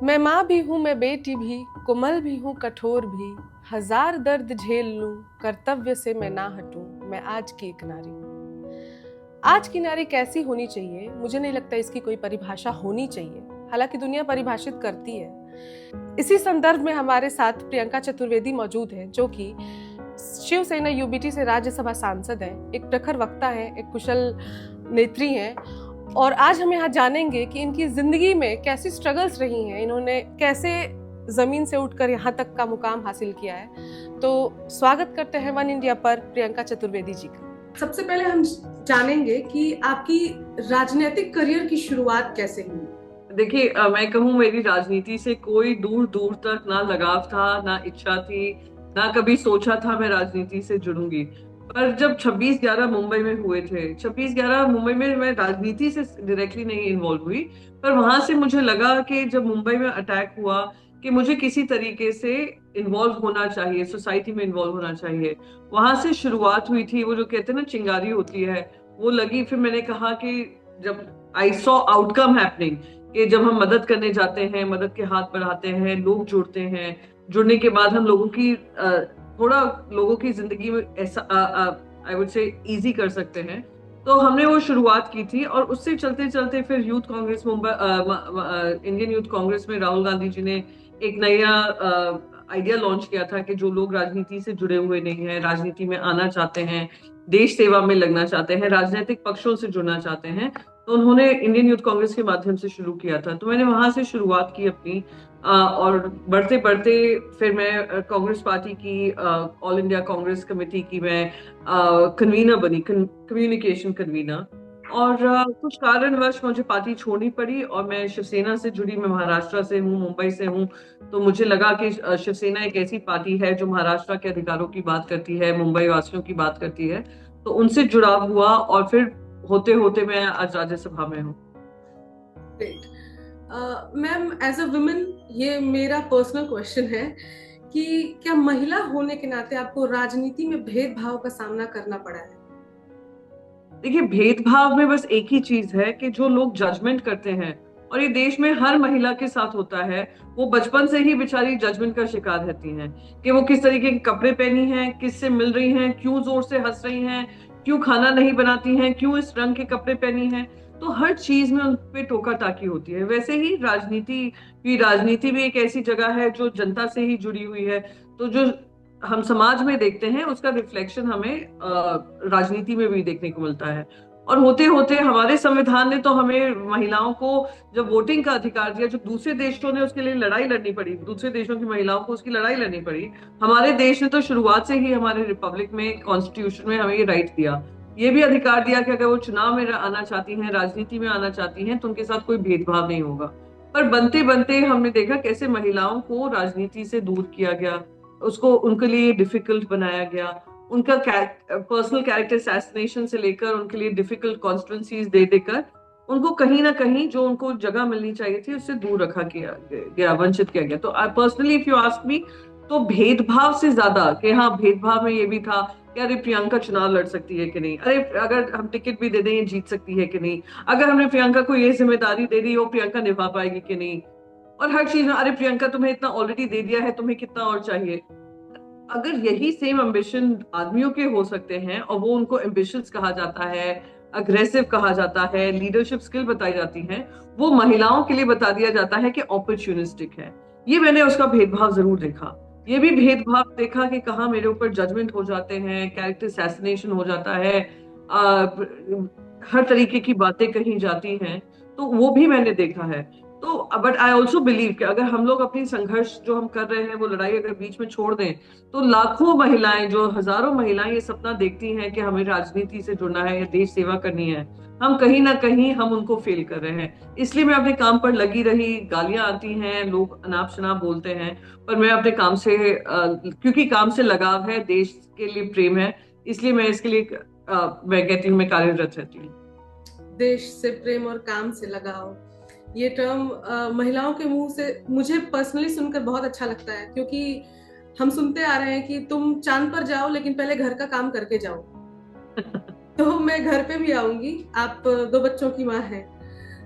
मैं माँ भी हूँ, मैं बेटी भी, कोमल भी हूँ, कठोर भी। हजार दर्द झेल लूं, कर्तव्य से मैं ना हटूं। मैं आज की एक नारी हूँ। आज की नारी कैसी होनी चाहिए? मुझे नहीं लगता इसकी कोई परिभाषा होनी चाहिए, हालांकि दुनिया परिभाषित करती है। इसी संदर्भ में हमारे साथ प्रियंका चतुर्वेदी मौजूद है, जो कि शिवसेना यूबीटी से राज्यसभा सांसद है, एक प्रखर वक्ता है, एक कुशल नेत्री हैं। और आज हम यहाँ जानेंगे कि इनकी जिंदगी में कैसी स्ट्रगल्स रही हैं, इन्होंने कैसे जमीन से उठकर यहाँ तक का मुकाम हासिल किया है। तो स्वागत करते हैं वन इंडिया पर प्रियंका चतुर्वेदी जी का। सबसे पहले हम जानेंगे कि आपकी राजनीतिक करियर की शुरुआत कैसे हुई। देखिए, मैं कहूँ मेरी राजनीति से कोई दूर दूर तक ना लगाव था, ना इच्छा थी, ना कभी सोचा था मैं राजनीति से जुड़ूंगी। पर जब 26/11 मुंबई में हुए थे, 26/11 मुंबई में मैं राजनीति से डायरेक्टली नहीं इन्वॉल्व हुई, पर वहां से मुझे लगा कि जब मुंबई में अटैक हुआ कि मुझे किसी तरीके से इन्वॉल्व होना चाहिए, सोसाइटी में इन्वॉल्व होना चाहिए। वहां से शुरुआत हुई थी, वो जो कहते हैं ना चिंगारी होती है, वो लगी। फिर मैंने कहा कि जब आई सॉ आउटकम हैपनिंग, कि जब हम मदद करने जाते हैं, मदद के हाथ बढ़ाते हैं, लोग जुड़ते हैं, जुड़ने के बाद हम लोगों की थोड़ा लोगों की जिंदगी में ऐसा आई वुड से इजी कर सकते हैं, तो हमने वो शुरुआत की थी। और उससे चलते चलते फिर youth Congress Mumbai, Indian youth Congress में राहुल गांधी जी ने एक नया आइडिया लॉन्च किया था कि जो लोग राजनीति से जुड़े हुए नहीं हैं, राजनीति में आना चाहते हैं, देश सेवा में लगना चाहते हैं, राजनीतिक पक्षों से जुड़ना चाहते हैं, तो उन्होंने इंडियन यूथ कांग्रेस के माध्यम से शुरू किया था। तो मैंने वहां से शुरुआत की अपनी, और बढ़ते बढ़ते फिर मैं कांग्रेस पार्टी की ऑल इंडिया कांग्रेस कमेटी की मैं कन्वीनर बनी, कम्युनिकेशन कन्वीनर। और कुछ कारणवश मुझे पार्टी छोड़नी पड़ी और मैं शिवसेना से जुड़ी। मैं महाराष्ट्र से हूँ, मुंबई से हूँ, तो मुझे लगा कि शिवसेना एक ऐसी पार्टी है जो महाराष्ट्र के अधिकारों की बात करती है, मुंबई वासियों की बात करती है, तो उनसे जुड़ाव हुआ। और फिर होते होते मैं आज राज्यसभा में हूँ। मैम, एज अ वुमेन, ये मेरा पर्सनल क्वेश्चन है कि क्या महिला होने के नाते आपको राजनीति में भेदभाव का सामना करना पड़ा है? देखिए, भेदभाव में बस एक ही चीज है कि जो लोग जजमेंट करते हैं, और ये देश में हर महिला के साथ होता है, वो बचपन से ही बेचारी जजमेंट का शिकार रहती हैं कि वो किस तरीके के कपड़े पहनी हैं, किससे मिल रही हैं, क्यों जोर से हंस रही हैं, क्यों खाना नहीं बनाती हैं, क्यों इस रंग के कपड़े पहनी हैं। तो हर चीज में उन पे टोका टाकी होती है। वैसे ही राजनीति भी एक ऐसी जगह है जो जनता से ही जुड़ी हुई है। तो जो हम समाज में देखते हैं उसका रिफ्लेक्शन हमें राजनीति में भी देखने को मिलता है। और होते होते हमारे संविधान ने तो हमें महिलाओं को जब वोटिंग का अधिकार दिया, जो दूसरे देशों ने उसके लिए लड़ाई लड़नी पड़ी, दूसरे देशों की महिलाओं को उसकी लड़ाई लड़नी पड़ी, हमारे देश ने तो शुरुआत से ही हमारे रिपब्लिक में, कॉन्स्टिट्यूशन में हमें ये राइट दिया, ये भी अधिकार दिया कि अगर वो चुनाव में आना चाहती हैं, राजनीति में आना चाहती हैं, तो उनके साथ कोई भेदभाव नहीं होगा। पर बनते बनते हमने देखा कैसे महिलाओं को राजनीति से दूर किया गया, उसको उनके लिए डिफिकल्ट बनाया गया। उनका पर्सनल कैरेक्टर असैसिनेशन से लेकर उनके लिए डिफिकल्ट कॉन्स्टिट्यूंसीज दे देकर उनको कहीं ना कहीं जो उनको जगह मिलनी चाहिए थी उससे दूर रखा गया, वंचित किया गया। तो personally if you ask me, तो भेदभाव से ज्यादा कि हाँ, भेदभाव में ये भी था कि अरे प्रियंका चुनाव लड़ सकती है कि नहीं, अरे अगर हम टिकट भी दे दें ये जीत सकती है कि नहीं, अगर हमने प्रियंका को ये जिम्मेदारी दे दी वो प्रियंका निभा पाएगी कि नहीं। और हर चीज में अरे प्रियंका तुम्हें इतना ऑलरेडी दे दिया है, तुम्हें कितना और चाहिए। अगर यही सेम एम्बिशन आदमियों के हो सकते हैं और वो उनको एम्बिशंस कहा जाता है, अग्रेसिव कहा जाता है, लीडरशिप स्किल बताई जाती हैं, वो महिलाओं के लिए बता दिया जाता है कि अपॉर्चुनिस्टिक है। ये मैंने उसका भेदभाव जरूर देखा। ये भी भेदभाव देखा कि कहाँ मेरे ऊपर जजमेंट हो जाते हैं, कैरेक्टर असैसिनेशन हो जाता है, हर तरीके की बातें कही जाती हैं, तो वो भी मैंने देखा है। तो बट आई ऑल्सो बिलीव कि अगर हम लोग अपनी संघर्ष जो हम कर रहे हैं, वो लड़ाई अगर बीच में छोड़ दें, तो लाखों महिलाएं, जो हजारों महिलाएं ये सपना देखती हैं कि हमें राजनीति से जुड़ना है या देश सेवा करनी है, हम कहीं ना कहीं हम उनको फेल कर रहे हैं। इसलिए मैं अपने काम पर लगी रही। गालियां आती हैं, लोग अनाप शनाप बोलते हैं, पर मैं अपने काम से क्योंकि काम से लगाव है, देश के लिए प्रेम है, इसलिए मैं इसके लिए मैं कहती हूँ मैं कार्यरत रहती हूँ। देश से प्रेम और काम से लगाव, ये टर्म महिलाओं के मुंह से मुझे पर्सनली सुनकर बहुत अच्छा लगता है, क्योंकि हम सुनते आ रहे हैं कि तुम चांद पर जाओ लेकिन पहले घर का काम करके जाओ। तो मैं घर पे भी आऊंगी। आप दो बच्चों की माँ हैं,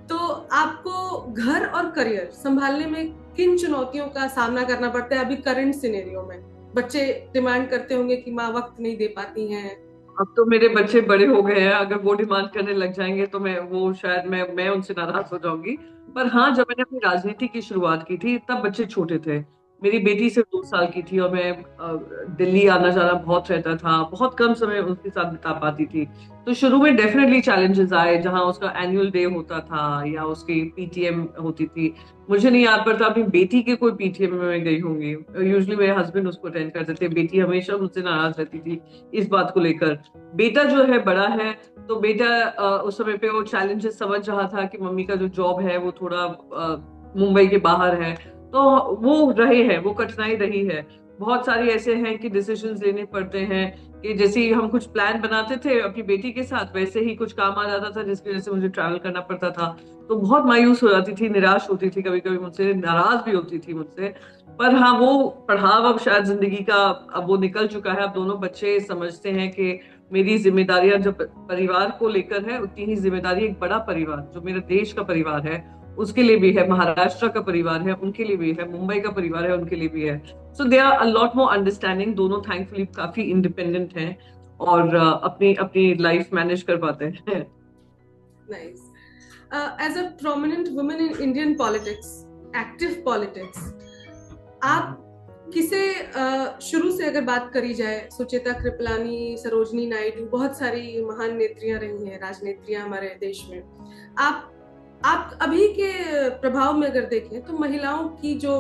तो आपको घर और करियर संभालने में किन चुनौतियों का सामना करना पड़ता है अभी करंट सिनेरियो में? बच्चे डिमांड करते होंगे कि माँ वक्त नहीं दे पाती हैं। अब तो मेरे बच्चे बड़े हो गए हैं, अगर वो डिमांड करने लग जाएंगे तो मैं उनसे नाराज हो जाऊंगी। पर हाँ, जब मैंने अपनी राजनीति की शुरुआत की थी तब बच्चे छोटे थे। मेरी बेटी सिर्फ 2 साल की थी और मैं दिल्ली आना जाना बहुत रहता था, बहुत कम समय उनके साथ बिता पाती थी। तो शुरू में डेफिनेटली चैलेंजेस आए, जहाँ उसका एनुअल डे होता था या उसकी पीटीएम होती थी। मुझे नहीं याद पड़ता अपनी बेटी के कोई पीटीएम में मैं गई होंगी। यूजुअली मेरे हस्बैंड उसको अटेंड करते थे, बेटी हमेशा मुझसे नाराज रहती थी इस बात को लेकर। बेटा जो है बड़ा है, तो बेटा उस समय पे वो चैलेंजेस समझ रहा था कि मम्मी का जो जॉब है वो थोड़ा मुंबई के बाहर है। तो वो रहे हैं, वो कठिनाई रही है। बहुत सारे ऐसे हैं कि डिसीजंस लेने पड़ते हैं, कि जैसे ही हम कुछ प्लान बनाते थे अपनी बेटी के साथ, वैसे ही कुछ काम आ जाता था जिसकी वजह से मुझे ट्रैवल करना पड़ता था। तो बहुत मायूस हो जाती थी, निराश होती थी, कभी कभी मुझसे नाराज भी होती थी मुझसे। पर हाँ, वो पढ़ाव अब शायद जिंदगी का, अब वो निकल चुका है। अब दोनों बच्चे समझते हैं कि मेरी जिम्मेदारियां जब परिवार को लेकर है, उतनी ही जिम्मेदारी एक बड़ा परिवार जो मेरे देश का परिवार है उसके लिए भी है, महाराष्ट्र का परिवार है उनके लिए भी है, मुंबई का परिवार है उनके लिए भी है। So they are a lot more understanding. दोनों थैंकफुली काफी इंडिपेंडेंट हैं और अपनी अपनी लाइफ मैनेज कर पाते हैं। Nice. As a prominent women in Indian politics, active politics, आप किसे शुरू से अगर बात करी जाए, सुचेता कृपलानी, सरोजनी नायडू, बहुत सारी महान नेत्रियां रही हैं, राजनेत्रियां हमारे देश में। आप अभी के प्रभाव में अगर देखें तो महिलाओं की जो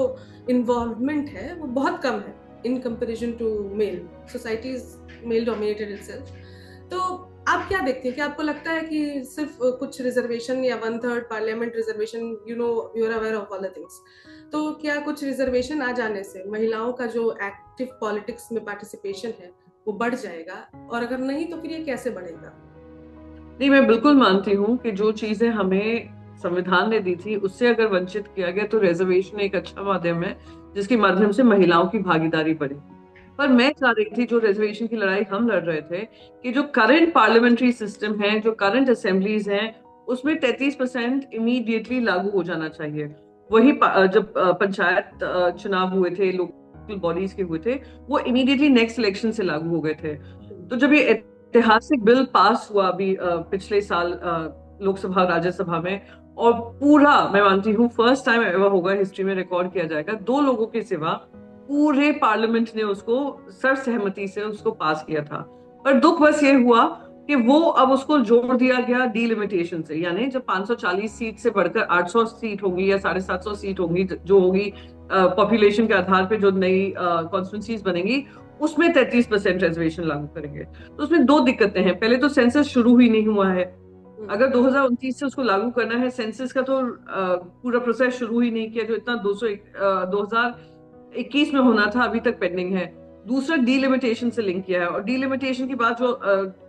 इन्वॉल्वमेंट है वो बहुत कम है in comparison to male. Society is male dominated itself. तो आप क्या देखते हैं कि आपको लगता है कि सिर्फ कुछ रिजर्वेशन या 1/3 parliament reservation, you are aware of all the things, तो क्या कुछ रिजर्वेशन आ जाने से महिलाओं का जो एक्टिव पॉलिटिक्स में पार्टिसिपेशन है वो बढ़ जाएगा, और अगर नहीं तो फिर ये कैसे बढ़ेगा? नहीं, मैं बिल्कुल मानती हूँ कि जो चीजें हमें संविधान ने दी थी उससे अगर वंचित किया गया तो रिजर्वेशन एक अच्छा माध्यम है जिसके माध्यम से महिलाओं की भागीदारी बढ़ेगी। पर मैं चाह रही थी, जो रिजर्वेशन की लड़ाई हम लड़ रहे थे, कि जो करंट पार्लियामेंट्री सिस्टम है, जो करंट असेंबलीज हैं, उसमें 33% इमीडिएटली लागू हो जाना चाहिए। वही जब पंचायत चुनाव हुए थे, लोकल बॉडीज के हुए थे, वो इमीडिएटली नेक्स्ट इलेक्शन से लागू हो गए थे। तो जब ये ऐतिहासिक बिल पास हुआ अभी पिछले साल लोकसभा राज्यसभा में, और पूरा, मैं मानती हूँ फर्स्ट टाइम एवर होगा, हिस्ट्री में रिकॉर्ड किया जाएगा, 2 लोगों के सिवा पूरे पार्लियामेंट ने उसको सर्वसहमति से उसको पास किया था। पर दुख बस ये हुआ कि वो अब उसको जोड़ दिया गया डीलिमिटेशन से, यानी जब 540 सीट से बढ़कर 800 सीट होंगी या 750 सीट होंगी, जो होगी पॉपुलेशन के आधार पे, जो नई कॉन्स्टिट्यूंसीज बनेंगी, उसमें 33% रिजर्वेशन लागू करेंगे। तो उसमें 2 दिक्कतें हैं। पहले तो सेंसस शुरू ही नहीं हुआ है। अगर 2029 से उसको लागू करना है, सेंसस का तो पूरा प्रोसेस शुरू ही नहीं किया, जो इतना 2021 में होना था अभी तक पेंडिंग है। दूसरा, डीलिमिटेशन से लिंक किया है, और डीलिमिटेशन के बाद जो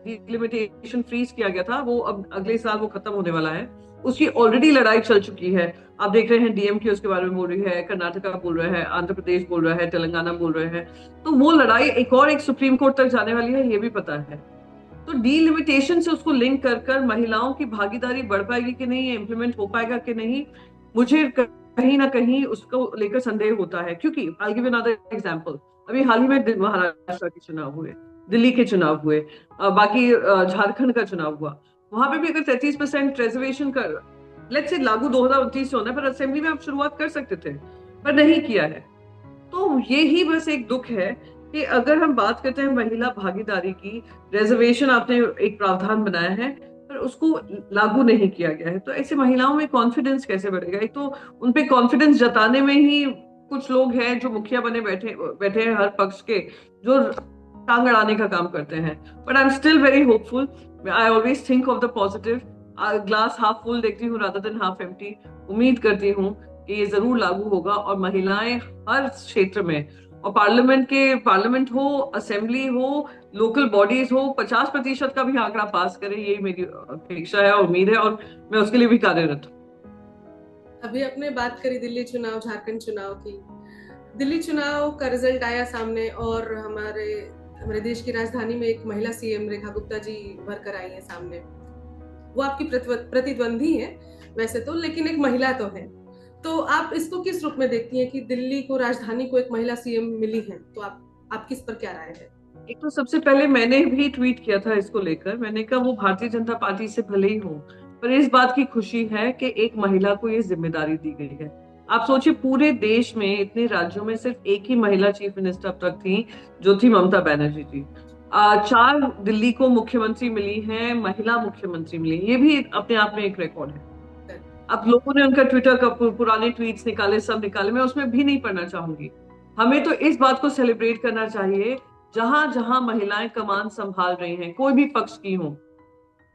डीलिमिटेशन फ्रीज किया गया था वो अब अगले साल वो खत्म होने वाला है। उसकी ऑलरेडी लड़ाई चल चुकी है। आप देख रहे हैं डीएमके उसके बारे में बोल रही है, कर्नाटका बोल रहा है, आंध्र प्रदेश बोल रहा है, तेलंगाना बोल रहे हैं। तो वो लड़ाई एक सुप्रीम कोर्ट तक जाने वाली है, ये भी पता है। तो डीलिमिटेशन से उसको लिंक कर कर महिलाओं की भागीदारी बढ़ पाएगी कि नहीं, इम्प्लीमेंट हो पाएगा कि नहीं, मुझे कहीं ना कहीं उसको लेकर संदेह होता है। क्योंकि आई गिव अनदर एग्जांपल, अभी हाल ही में महाराष्ट्र के चुनाव हुए, दिल्ली के चुनाव हुए, बाकी झारखंड का चुनाव हुआ। वहां पे भी अगर 33% रिजर्वेशन कर लेट्स से लागू 2029 से होना है, पर असेंबली में आप शुरुआत कर सकते थे, पर नहीं किया है। तो ये ही बस एक दुख है कि अगर हम बात करते हैं महिला भागीदारी की, रिजर्वेशन आपने एक प्रावधान बनाया है पर उसको लागू नहीं किया गया है, तो ऐसे महिलाओं में कॉन्फिडेंस कैसे बढ़ेगा? एक तो उनपे कॉन्फिडेंस जताने में ही कुछ लोग हैं जो मुखिया बने बैठे बैठे हैं हर पक्ष के, जो टांग अड़ाने का काम करते हैं। But I am still very hopeful. I always think of the positive, glass half full देखती हूँ रादर देन हाफ एम्प्टी। उम्मीद करती हूँ कि ये जरूर लागू होगा और महिलाएं हर क्षेत्र में, और पार्लियामेंट हो, असेंबली हो, लोकल बॉडीज हो, 50% का भी आंकड़ा पास करे, यही मेरी अपेक्षा है और उम्मीद है, और मैं उसके लिए भी कार्यरत हूँ। अभी आपने बात करी दिल्ली चुनाव, झारखंड चुनाव की। दिल्ली चुनाव का रिजल्ट आया सामने और हमारे देश की राजधानी में एक महिला सीएम रेखा गुप्ता जी भर कर आई है सामने। वो आपकी प्रतिद्वंदी है वैसे तो, लेकिन एक महिला तो है। तो आप इसको किस रूप में देखती हैं कि दिल्ली को, राजधानी को एक महिला सीएम मिली है, तो आपकी इस पर क्या राय है? एक तो सबसे पहले मैंने भी ट्वीट किया था इसको लेकर, मैंने कहा वो भारतीय जनता पार्टी से भले ही हो, पर इस बात की खुशी है कि एक महिला को ये जिम्मेदारी दी गई है। आप सोचिए, पूरे देश में इतने राज्यों में सिर्फ एक ही महिला चीफ मिनिस्टर अब तक थी, जो थी ममता बनर्जी जी। 4 दिल्ली को मुख्यमंत्री मिली हैं, महिला मुख्यमंत्री मिली, ये भी अपने आप में एक रिकॉर्ड है। अब लोगों ने उनका ट्विटर का पुराने ट्वीट्स निकाले, सब निकाले, मैं उसमें भी नहीं पढ़ना चाहूंगी। हमें तो इस बात को सेलिब्रेट करना चाहिए जहां जहां महिलाएं कमान संभाल रही हैं, कोई भी पक्ष की हो,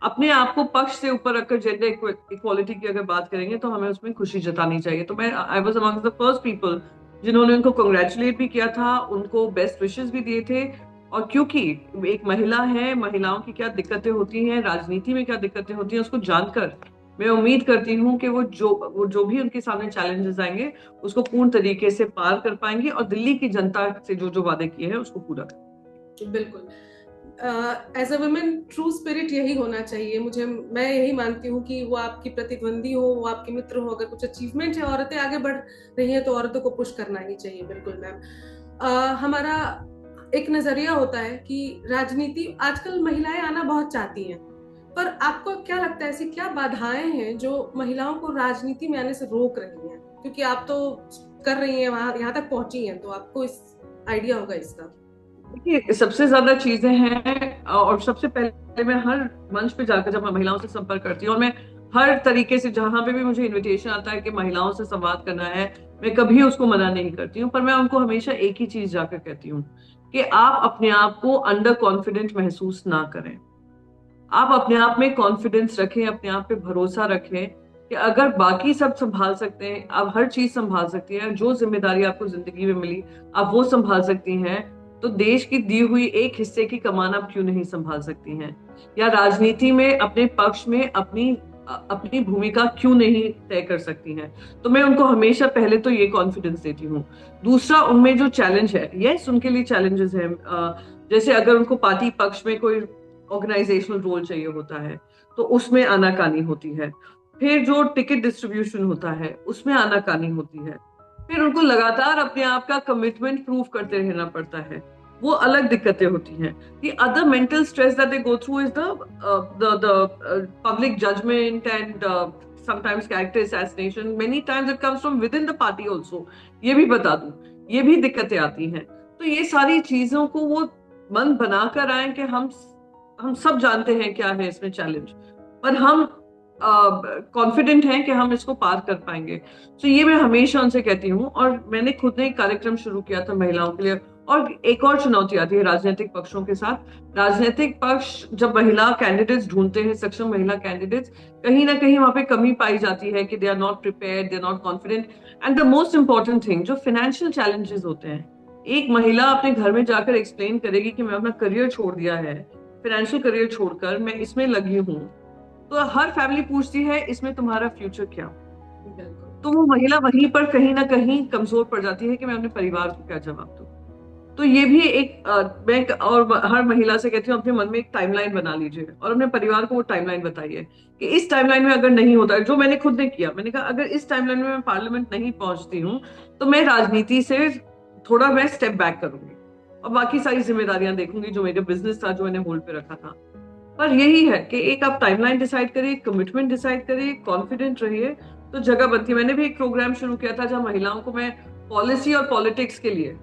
अपने आप को पक्ष से ऊपर रखकर जेंडर इक्वालिटी की अगर बात करेंगे तो हमें उसमें खुशी जतानी चाहिए। तो मैं I was among the first people जिन्होंने उनको कंग्रेचुलेट भी किया था, उनको बेस्ट विशेस भी दिए थे। और क्योंकि एक महिला है, महिलाओं की क्या दिक्कतें होती हैं, राजनीति में क्या दिक्कतें होती हैं, उसको जानकर मैं उम्मीद करती हूँ कि वो जो भी उनके सामने चैलेंजेस आएंगे उसको पूर्ण तरीके से पार कर पाएंगे और दिल्ली की जनता से जो जो वादे किए हैं उसको पूरा करेंगे। बिल्कुल, as a women true spirit यही होना चाहिए। मैं यही मानती हूँ कि वो आपकी प्रतिद्वंदी हो, वो आपके मित्र हो, अगर कुछ अचीवमेंट है, औरतें आगे बढ़ रही हैं तो औरतों को पुश करना ही चाहिए। बिल्कुल मैम, हमारा एक नजरिया होता है कि राजनीति आजकल महिलाएं आना बहुत चाहती हैं, पर आपको क्या लगता है ऐसी क्या बाधाएं हैं जो महिलाओं को राजनीति में आने से रोक रही हैं? क्योंकि आप तो कर रही हैं, वहां यहाँ तक पहुंची हैं, तो आपको इस आइडिया होगा इसका। देखिए, सबसे ज्यादा चीजें हैं, और सबसे पहले मैं हर मंच पे जाकर जब मैं महिलाओं से संपर्क करती हूँ, और मैं हर तरीके से जहां पे भी मुझे इनविटेशन आता है कि महिलाओं से संवाद करना है, मैं कभी उसको मना नहीं करती हूँ। पर मैं उनको हमेशा एक ही चीज जाकर कहती हूँ कि आप अपने आप को अंडर कॉन्फिडेंट महसूस ना करें। आप अपने आप में कॉन्फिडेंस रखें, अपने आप पे भरोसा रखें कि अगर बाकी सब संभाल सकते हैं, आप हर चीज संभाल सकती हैं, जो जिम्मेदारी आपको जिंदगी में मिली आप वो संभाल सकती हैं, तो देश की दी हुई एक हिस्से की कमान आप क्यों नहीं संभाल सकती हैं? या राजनीति में अपने पक्ष में अपनी भूमिका क्यों नहीं तय कर सकती हैं? तो मैं उनको हमेशा पहले तो ये कॉन्फिडेंस देती हूँ। दूसरा, उनमें जो चैलेंज है, यस उनके लिए चैलेंजेस हैं, जैसे अगर उनको पार्टी पक्ष में कोई ऑर्गेनाइजेशनल रोल चाहिए होता है तो उसमें आनाकानी होती है। फिर जो टिकट डिस्ट्रीब्यूशन होता है उसमें आनाकानी होती है। फिर उनको लगातार अपने आप का कमिटमेंट प्रूव करते रहना पड़ता है, वो अलग दिक्कतें होती हैं। The other mental stress that they go through is the public judgment and sometimes character assassination. Many times it comes from within the party also. ये भी बता दूं, ये भी दिक्कतें आती हैं। तो ये सारी चीजों को वो मन बनाकर आए कि हम सब जानते हैं क्या है इसमें चैलेंज, पर हम कॉन्फिडेंट हैं कि हम इसको पार कर पाएंगे। तो ये मैं हमेशा उनसे कहती हूँ। और मैंने खुद ने एक कार्यक्रम शुरू किया था महिलाओं के लिए। और एक और चुनौती आती है राजनीतिक पक्षों के साथ। राजनीतिक पक्ष जब महिला कैंडिडेट्स ढूंढते हैं, सक्षम महिला कैंडिडेट्स, कहीं ना कहीं वहां पे कमी पाई जाती है कि they are not prepared, they are not confident. And the most important thing, जो फाइनेंशियल चैलेंजेस होते हैं, एक महिला अपने घर में जाकर एक्सप्लेन करेगी कि मैं अपना करियर छोड़ दिया है, फाइनेंशियल करियर छोड़कर मैं इसमें लगी हूँ, तो हर फैमिली पूछती है इसमें तुम्हारा फ्यूचर क्या? तो वो महिला वहीं पर कहीं ना कहीं कमजोर पड़ जाती है कि मैं अपने परिवार को क्या जवाब दूं। तो ये भी एक मैं और हर महिला से कहती हूँ, अपने मन में एक टाइमलाइन बना लीजिए और अपने परिवार को वो टाइमलाइन बताइए कि इस टाइमलाइन में अगर नहीं होता है, जो मैंने खुद ने किया, मैंने कहा अगर इस टाइमलाइन में मैं पार्लियामेंट नहीं पहुंचती हूँ तो मैं राजनीति से थोड़ा मैं स्टेप बैक करूंगी और बाकी सारी जिम्मेदारियां देखूंगी, जो मेरा बिजनेस था जो मैंने होल्ड पे रखा था। पर यही है कि एक आप टाइमलाइन डिसाइड करिए, कमिटमेंट डिसाइड करिए, कॉन्फिडेंट रहिए, तो जगह बनती है। मैंने भी एक प्रोग्राम शुरू किया था जहां महिलाओं को मैं पॉलिसी और पॉलिटिक्स के लिए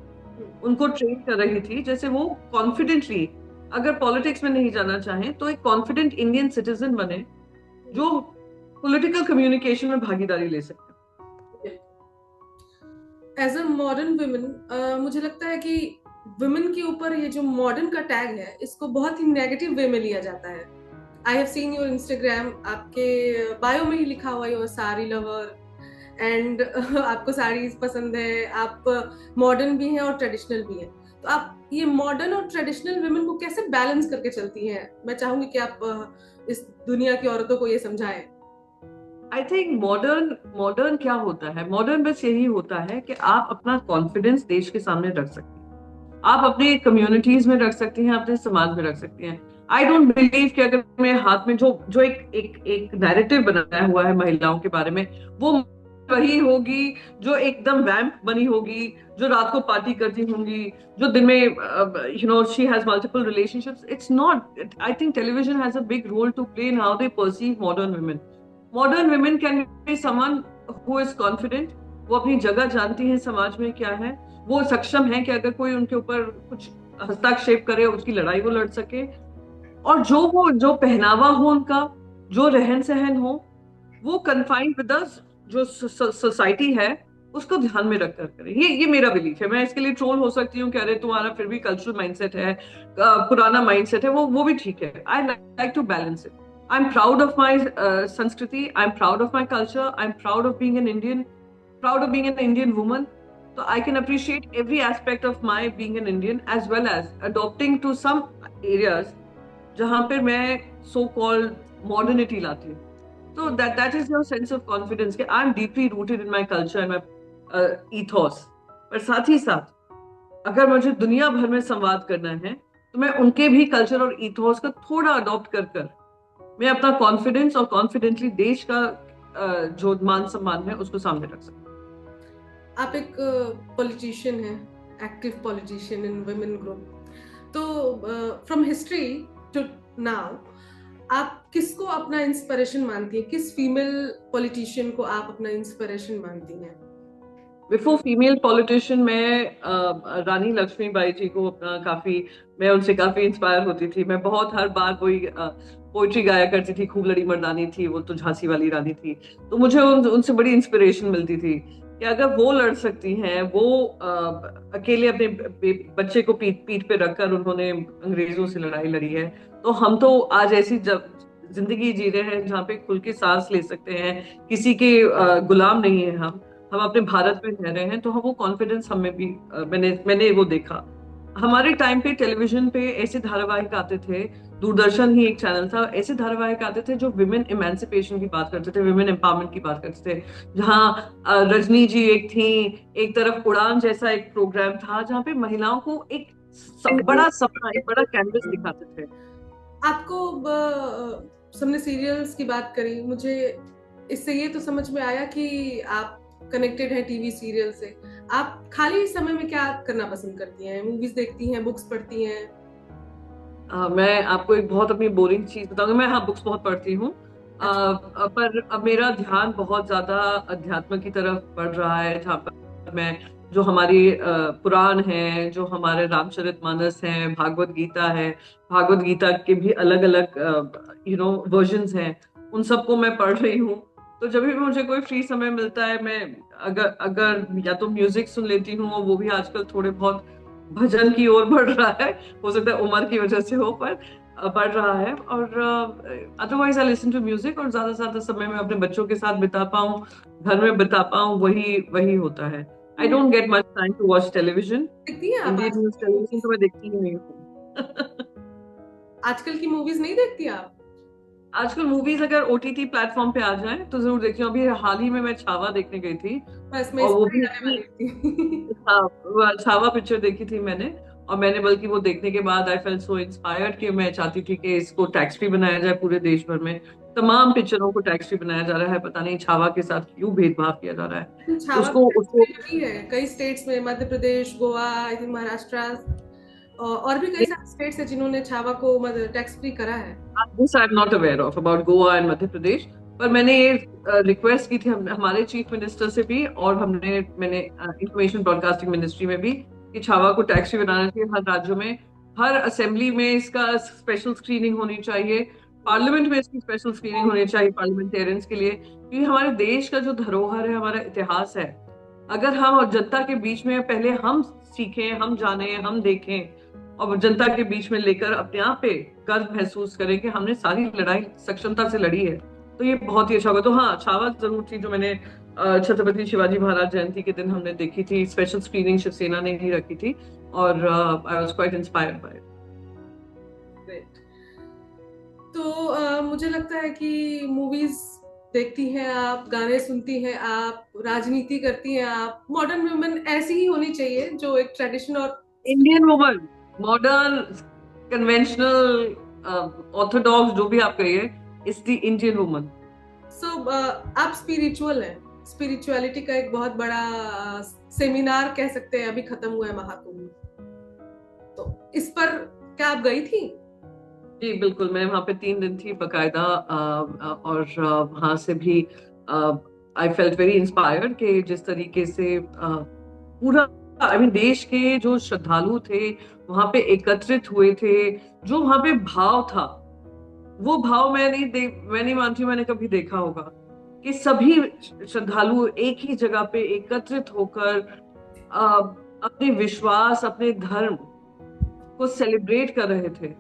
उनको ट्रेन कर रही थी, जैसे वो कॉन्फिडेंटली अगर पॉलिटिक्स में नहीं जाना चाहें तो एक कॉन्फिडेंट इंडियन सिटीजन बने जो पॉलिटिकल कम्युनिकेशन में भागीदारी ले सकते। एज अ मॉडर्न वुमेन, मुझे लगता है कि वुमेन के ऊपर ये जो मॉडर्न का टैग है, इसको बहुत ही नेगेटिव वे में लिया जाता है। I have seen your Instagram, आपके बायो में ही लिखा हुआ है साड़ी लवर, एंड आपको साड़ीज पसंद है, आप मॉडर्न भी हैं और ट्रेडिशनल भी हैं। तो आप ये मॉडर्न और ट्रेडिशनल वुमेन को कैसे बैलेंस करके चलती हैं? मैं चाहूंगी कि आप इस दुनिया की औरतों को ये समझाएं। आई थिंक मॉडर्न क्या होता है? मॉडर्न बस यही होता है कि आप अपना कॉन्फिडेंस देश के सामने रख सकते हैं, आप अपने कम्युनिटीज में रख सकती हैं, अपने समाज में रख सकती हैं। आई डोंट बिलीव कि अगर मेरे हाथ में जो एक एक एक नैरेटिव बनाया हुआ है महिलाओं के बारे में, वो वही होगी जो एकदम वैम्प बनी होगी, जो रात को पार्टी करती होंगी, जो दिन में she has multiple relationships. It's not. I think television has a big role to play in how they perceive modern women. Modern women can be someone who is confident. वो अपनी जगह जानती हैं समाज में क्या है. वो सक्षम है कि अगर कोई उनके ऊपर कुछ हस्तक्षेप करे उसकी लड़ाई वो लड़ सके. और जो पहनावा हो उनका, जो रहन सहन हो, वो कन्फाइंड विद जो सोसाइटी है उसको ध्यान में रखकर करें. ये मेरा बिलीफ है. मैं इसके लिए ट्रोल हो सकती हूँ कि अरे तुम्हारा फिर भी कल्चरल माइंडसेट है, पुराना माइंडसेट है. वो भी ठीक है. I like to balance it. I am proud of my sanskriti. I am proud of my culture. I am proud of being an Indian, proud of being an Indian woman. So I can appreciate every aspect of my being an Indian as well as adopting to some areas जहाँ पे मैं so called modernity लाती हूँ. So that is your sense of confidence कि I'm deeply rooted in my culture and my ethos. पर साथ ही साथ अगर मुझे दुनिया भर में संवाद करना है तो मैं उनके भी कल्चर और ethos का थोड़ा अडॉप्ट कर मैं अपना कॉन्फिडेंस और कॉन्फिडेंटली देश का जो मान सम्मान है उसको सामने रख सकती हूँ. आप एक पॉलिटिशियन हैं, एक्टिव पॉलिटिशियन इन वुमेन ग्रुप. तो फ्रॉम हिस्ट्री टू नाउ आप किसको अपना इंस्पिरेशन मानती हैं? किस फीमेल पॉलिटिशियन को आप अपना इंस्पिरेशन मानती हैं? बिफोर फीमेल पॉलिटिशियन मैं रानी लक्ष्मीबाई जी को मैं उनसे काफी इंस्पायर होती थी. मैं बहुत हर बार कोई पोइट्री गाया करती थी. खूब लड़ी मर्दानी थी वो तो, झांसी वाली रानी थी. तो मुझे उनसे बड़ी इंस्पिरेशन मिलती थी कि अगर वो लड़ सकती हैं, वो अकेले अपने बच्चे को पीठ पे रखकर उन्होंने अंग्रेजों से लड़ाई लड़ी है, तो हम तो आज ऐसी जिंदगी जी रहे हैं जहाँ पे खुल के सांस ले सकते हैं, किसी के गुलाम नहीं है. हम अपने भारत में रह रहे हैं, तो हम वो कॉन्फिडेंस हमें भी मैंने वो देखा. हमारे टाइम पे टेलीविजन पे ऐसे धारावाहिक आते थे, दूरदर्शन ही एक चैनल था, ऐसे धारावाहिक आते थे जो विमेन इमेंसिपेशन की बात करते थे, विमेन एम्पावरमेंट की बात करते थे. जहाँ रजनी जी एक थी, एक तरफ उड़ान जैसा एक प्रोग्राम था जहाँ पे महिलाओं को एक बड़ा सपना, एक बड़ा कैनवस दिखाते थे. आपको सबने सीरियल्स की बात करी, मुझे इससे ये तो समझ में आया कि आप कनेक्टेड हैं टीवी सीरियल से. आप खाली समय में क्या करना पसंद करती हैं? मूवीज देखती हैं, बुक्स पढ़ती हैं? मैं आपको एक बहुत अपनी बोरिंग चीज बताऊंगी. मैं बुक्स बहुत पढ़ती हूँ. पर अब मेरा ध्यान बहुत ज्यादा अध्यात्म की तरफ बढ़ रहा है, जहाँ पर मैं जो हमारी पुराण है, जो हमारे रामचरितमानस हैं, भागवत गीता है, भागवत गीता के भी अलग अलग वर्जन्स हैं, उन सबको मैं पढ़ रही हूँ. तो जब भी मुझे कोई फ्री समय मिलता है, मैं अगर या तो म्यूजिक सुन लेती हूँ, वो भी आजकल थोड़े बहुत भजन की ओर बढ़ रहा है. हो सकता है उम्र की वजह से हो, पर बढ़ रहा है. और otherwise I listen to music. और ज्यादा से ज्यादा समय मैं अपने बच्चों के साथ बिता पाऊँ, घर में बिता पाऊँ, वही होता है. I don't get much time to watch television. Indian news television तो मैं देखती ही नहीं हूँ. आजकल की मूवीज नहीं देखती आप? आजकल मूवीज अगर ओटीटी प्लेटफॉर्म पे आ जाएं तो जरूर देखती हूँ. अभी हाल ही में मैं छावा देखने गई थी, और वो भी छावा पिक्चर देखी थी मैंने. और मैंने बल्कि वो देखने के बाद आई फेल्ट सो इंस्पायर्ड कि मैं चाहती थी कि इसको टैक्स फ्री बनाया जाए. पूरे देश भर में तमाम पिक्चरों को टैक्स फ्री बनाया जा रहा है. पता नहीं छावा के साथ क्यों भेदभाव किया जा रहा है. उसको है कई स्टेट्स में, मध्य प्रदेश, गोवा, आई थिंक महाराष्ट्र और भी कई सारे स्टेट्स हैं जिन्होंने छावा को टैक्स फ्री करा है. This I'm not aware of about Goa and Madhya Pradesh. पर मैंने ये रिक्वेस्ट की थी हमारे चीफ मिनिस्टर से भी, और मैंने इंफॉर्मेशन ब्रॉडकास्टिंग मिनिस्ट्री में भी, कि छावा को टैक्स फ्री बनाना चाहिए. हर राज्यों में, हर असेंबली में इसका स्पेशल स्क्रीनिंग होनी चाहिए. पार्लियामेंट में इसकी स्पेशल स्क्रीनिंग होनी चाहिए पार्लियामेंटेरियंस के लिए. क्योंकि हमारे देश का जो धरोहर है, हमारा इतिहास है, अगर हम और जनता के बीच में पहले हम सीखें, हम जाने, हम देखें, और जनता के बीच में लेकर अपने आप पे गर्व महसूस करें कि हमने सारी लड़ाई सक्षमता से लड़ी है, तो ये बहुत ही अच्छा होगा. तो हाँ, छावा जरूर थी जो मैंने छत्रपति शिवाजी महाराज जयंती के दिन हमने देखी थी. स्पेशल स्क्रीनिंग शिवसेना ने ही रखी थी, और I was quite inspired by it. तो मुझे लगता है कि मूवीज देखती हैं आप, गाने सुनती हैं आप, राजनीति करती हैं आप. मॉडर्न वुमेन ऐसी ही होनी चाहिए जो एक ट्रेडिशन और Indian woman, modern, conventional, Orthodox, जो भी आप कहिए, इज द इंडियन वुमन. सो आप स्पिरिचुअल हैं, स्पिरिचुअलिटी का एक बहुत बड़ा सेमिनार कह सकते हैं अभी खत्म हुआ है, महाकुंभ। तो इस पर क्या आप गई थी? जी बिल्कुल, मैं वहाँ पे 3 दिन थी बकायदा, और वहाँ से भी आई फेल्ट वेरी इंस्पायर्ड कि जिस तरीके से पूरा आई मीन देश के जो श्रद्धालु थे वहाँ पे एकत्रित हुए थे, जो वहाँ पे भाव था, वो भाव मैं नहीं मानती हूँ मैंने कभी देखा होगा कि सभी श्रद्धालु एक ही जगह पे एकत्रित होकर अपने विश्वास, अपने धर्म को सेलिब्रेट कर रहे थे।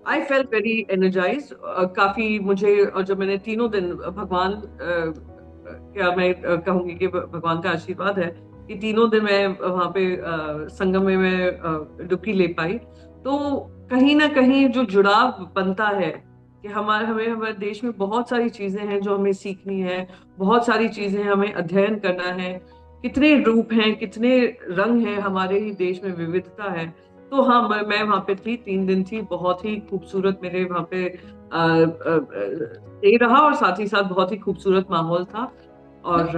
आई फेल्ट वेरी एनर्जाइज, काफी मुझे, और जब मैंने 3 दिन भगवान क्या मैं कहूंगी कि भगवान का आशीर्वाद है कि 3 दिन मैं वहां पे संगम में मैं डुबकी ले पाई, तो कहीं ना कहीं जो जुड़ाव बनता है कि हमारे देश में बहुत सारी चीजें हैं जो हमें सीखनी है, बहुत सारी चीजें हमें अध्ययन करना है, कितने रूप हैं, कितने रंग हैं, हमारे ही देश में विविधता है। तो हाँ, मैं वहां पे थी, 3 दिन थी, बहुत ही खूबसूरत मेरे वहां पे स्टे रहा, और साथ ही साथ बहुत ही खूबसूरत माहौल था। और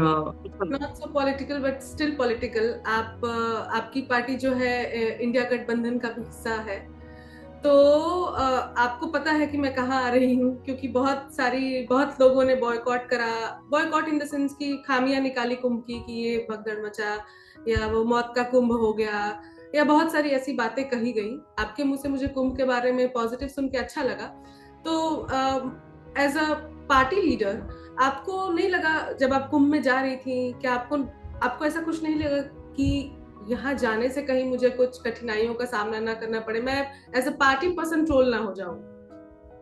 not so political but still political, आपकी पार्टी जो है इंडिया गठबंधन का भी हिस्सा है, तो आपको पता है कि मैं कहाँ आ रही हूँ, क्योंकि बहुत लोगों ने बॉयकॉट करा, बॉयकॉट इन द सेंस की खामियां निकाली कुंभ की कि ये भगदड़ मचा, या वो मौत का कुंभ हो गया, या बहुत सारी ऐसी बातें कही गई। आपके मुंह से मुझे कुंभ के बारे में पॉजिटिव सुन के अच्छा लगा। तो एज अ पार्टी लीडर आपको नहीं लगा जब आप कुंभ में जा रही थी, क्या आपको ऐसा कुछ नहीं लगा कि यहाँ जाने से कहीं मुझे कुछ कठिनाइयों का सामना ना करना पड़े, मैं as a party person troll ना हो जाऊं?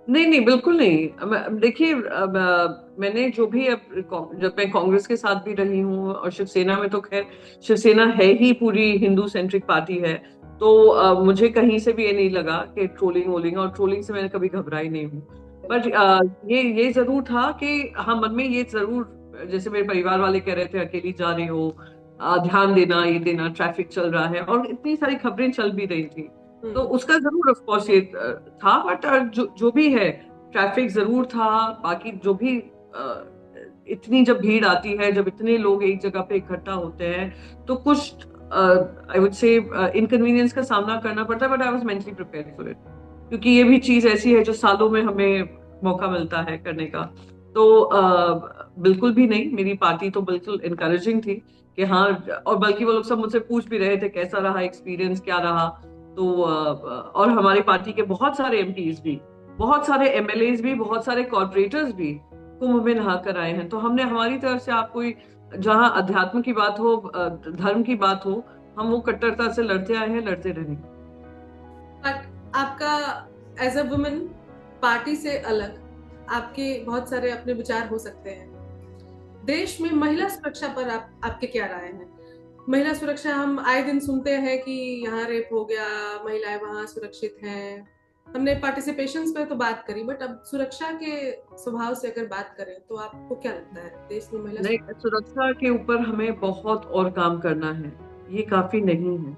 नहीं नहीं, बिल्कुल नहीं। देखिए, मैंने जो भी जब मैं कांग्रेस के साथ भी रही हूँ, और शिवसेना में तो खैर शिवसेना है ही पूरी हिंदू सेंट्रिक पार्टी है, तो मुझे कहीं से भी ये नहीं लगा कि ट्रोलिंग वोलिंग, और ट्रोलिंग से मैंने कभी घबराई नहीं हूँ। पर ये जरूर था कि हाँ, मन में ये जरूर, जैसे मेरे परिवार वाले कह रहे थे अकेली जा रही हो, ध्यान देना, ये देना, ट्रैफिक चल रहा है, और इतनी सारी खबरें चल भी रही थी, तो उसका जरूर ऑफ कोर्स ये था। बट जो भी है, ट्रैफिक जरूर था, बाकी जो भी इतनी जब भीड़ आती है, जब इतने लोग एक जगह पे इकट्ठा होते हैं, तो कुछ आई वुड से इनकन्वीनियंस का सामना करना पड़ता है, but I was mentally prepared for it, क्योंकि ये भी चीज ऐसी है जो सालों में हमें मौका मिलता है करने का। तो बिल्कुल भी नहीं, मेरी पार्टी तो बिल्कुल इनकरेजिंग थी कि हाँ, और बल्कि वो लोग सब मुझसे पूछ भी रहे थे कैसा रहा एक्सपीरियंस, क्या रहा। तो और हमारी पार्टी के बहुत सारे एमपीज भी, बहुत सारे एमएलएज भी, बहुत सारे कॉर्पोरेटर्स भी कुंभ में नहा कर आए हैं। तो हमने हमारी तरफ से, आप कोई जहाँ अध्यात्म की बात हो, धर्म की बात हो, हम वो कट्टरता से लड़ते आए हैं, लड़ते रहेंगे। बट आपका एज अ वुमेन पार्टी से अलग आपके बहुत सारे अपने विचार हो सकते हैं। देश में महिला सुरक्षा पर आपके क्या राय हैं? महिला सुरक्षा, हम आए दिन सुनते हैं कि यहाँ रेप हो गया, महिलाएं वहां सुरक्षित हैं। हमने पार्टिसिपेशंस पे तो बात करी, बट अब सुरक्षा के स्वभाव से अगर बात करें तो आपको क्या लगता है देश में महिला नहीं, सुरक्षा के ऊपर हमें बहुत और काम करना है, ये काफी नहीं है।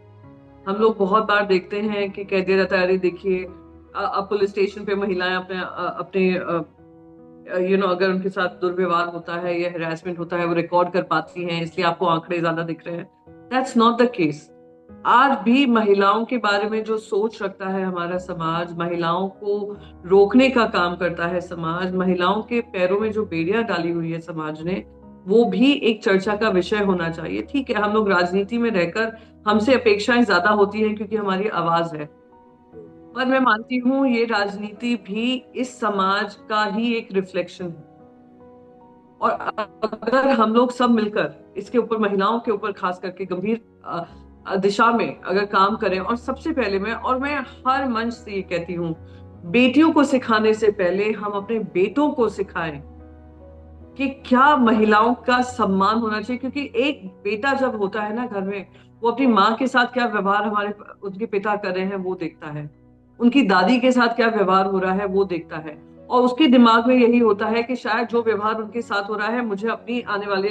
हम लोग बहुत बार देखते हैं कि कह दिया जाता है, अरे देखिए, अब पुलिस स्टेशन पे महिलाएं अपने अगर उनके साथ दुर्व्यवहार होता है या हरासमेंट होता है, वो रिकॉर्ड कर पाती हैं, इसलिए आपको आंकड़े ज्यादा दिख रहे हैं। That's not the case. आज भी महिलाओं के बारे में जो सोच रखता है हमारा समाज, महिलाओं को रोकने का काम करता है समाज, महिलाओं के पैरों में जो बेड़ियां डाली हुई है समाज ने, वो भी एक चर्चा का विषय होना चाहिए। ठीक है, हम लोग राजनीति में रहकर हमसे अपेक्षाएं ज्यादा होती हैं क्योंकि हमारी आवाज है, पर मैं मानती हूँ ये राजनीति भी इस समाज का ही एक रिफ्लेक्शन है। और अगर हम लोग सब मिलकर इसके ऊपर, महिलाओं के ऊपर खास करके गंभीर दिशा में अगर काम करें, और सबसे पहले मैं हर मंच से ये कहती हूँ, बेटियों को सिखाने से पहले हम अपने बेटों को सिखाएं कि क्या महिलाओं का सम्मान होना चाहिए। क्योंकि एक बेटा जब होता है ना घर में, वो अपनी माँ के साथ क्या व्यवहार उनके पिता कर रहे हैं वो देखता है, उनकी दादी के साथ क्या व्यवहार हो रहा है वो देखता है, और उसके दिमाग में यही होता है कि शायद जो व्यवहार उनके साथ हो रहा है मुझे अपनी आने वाले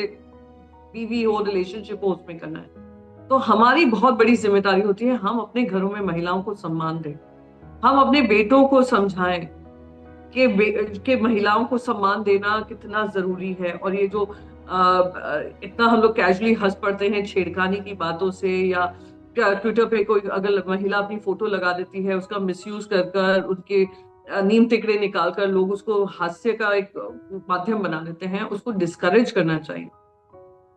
बीवी हो, रिलेशनशिप हो, उसमें करना है। तो हमारी बहुत बड़ी जिम्मेदारी होती है, हम अपने घरों में महिलाओं को सम्मान दें, हम अपने बेटों को समझाएं कि महिलाओं को सम्मान देना कितना जरूरी है। और ये जो इतना हम लोग कैजुअली हंस पड़ते हैं छेड़खानी की बातों से, या ट्विटर पे कोई अगर महिला अपनी फोटो लगा देती है, उसका मिसयूज कर कर उनके नीम टिकड़े निकाल कर लोग उसको हास्य का एक माध्यम बना देते हैं। उसको डिस्करेज करना चाहिए,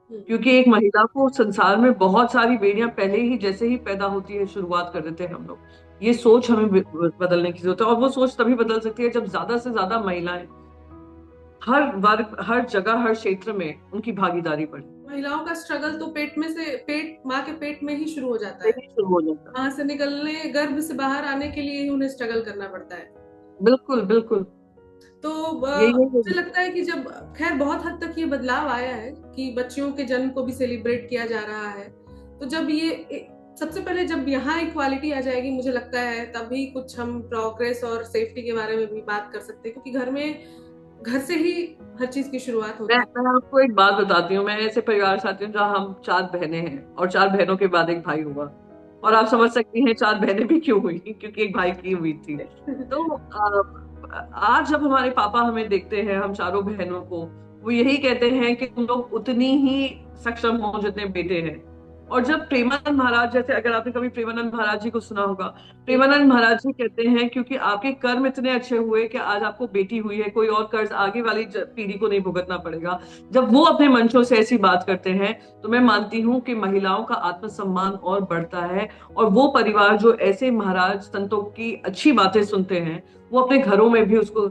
क्योंकि एक महिला को संसार में बहुत सारी बेड़ियां पहले ही जैसे ही पैदा होती है शुरुआत कर देते हैं हम लोग। ये सोच हमें बदलने की जरूरत है, और वो सोच तभी बदल सकती है जब ज्यादा से ज्यादा महिलाएं हर वर्ग, हर जगह, हर क्षेत्र में उनकी भागीदारी बढ़े। महिलाओं का स्ट्रगल तो पेट माँ के पेट में ही शुरू हो जाता है। शुरू हो जाता है, वहां से निकलने, गर्भ से बाहर आने के लिए ही उन्हें स्ट्रगल करना पड़ता है। बिल्कुल बिल्कुल। तो यही मुझे लगता है कि जब खैर बहुत हद तक ये बदलाव आया है कि बच्चियों के जन्म को भी सेलिब्रेट किया जा रहा है, तो जब ये सबसे पहले जब यहाँ इक्वालिटी आ जाएगी, मुझे लगता है तभी कुछ हम प्रोग्रेस और सेफ्टी के बारे में भी बात कर सकते हैं, क्योंकि घर से ही हर चीज की शुरुआत होती है। मैं आपको एक बात बताती हूँ। मैं ऐसे परिवार से आती हूँ जहाँ हम 4 बहनें हैं और 4 बहनों के बाद एक भाई हुआ। और आप समझ सकती हैं 4 बहनें भी क्यों हुई, क्योंकि एक भाई की हुई थी। तो आज जब हमारे पापा हमें देखते हैं, हम चारों बहनों को, वो यही कहते हैं कि तुम लोग उतनी ही सक्षम हो जितने बेटे हैं। और जब प्रेमानंद महाराज, जैसे अगर आपने कभी प्रेमानंद महाराज जी को सुना होगा, प्रेमानंद महाराज जी कहते हैं क्योंकि आपके कर्म इतने अच्छे हुए कि आज आपको बेटी हुई है, कोई और कर्ज आगे वाली पीढ़ी को नहीं भुगतना पड़ेगा। जब वो अपने मंचों से ऐसी बात करते हैं तो मैं मानती हूँ कि महिलाओं का आत्मसम्मान और बढ़ता है। और वो परिवार जो ऐसे महाराज संतों की अच्छी बातें सुनते हैं, वो अपने घरों में भी उसको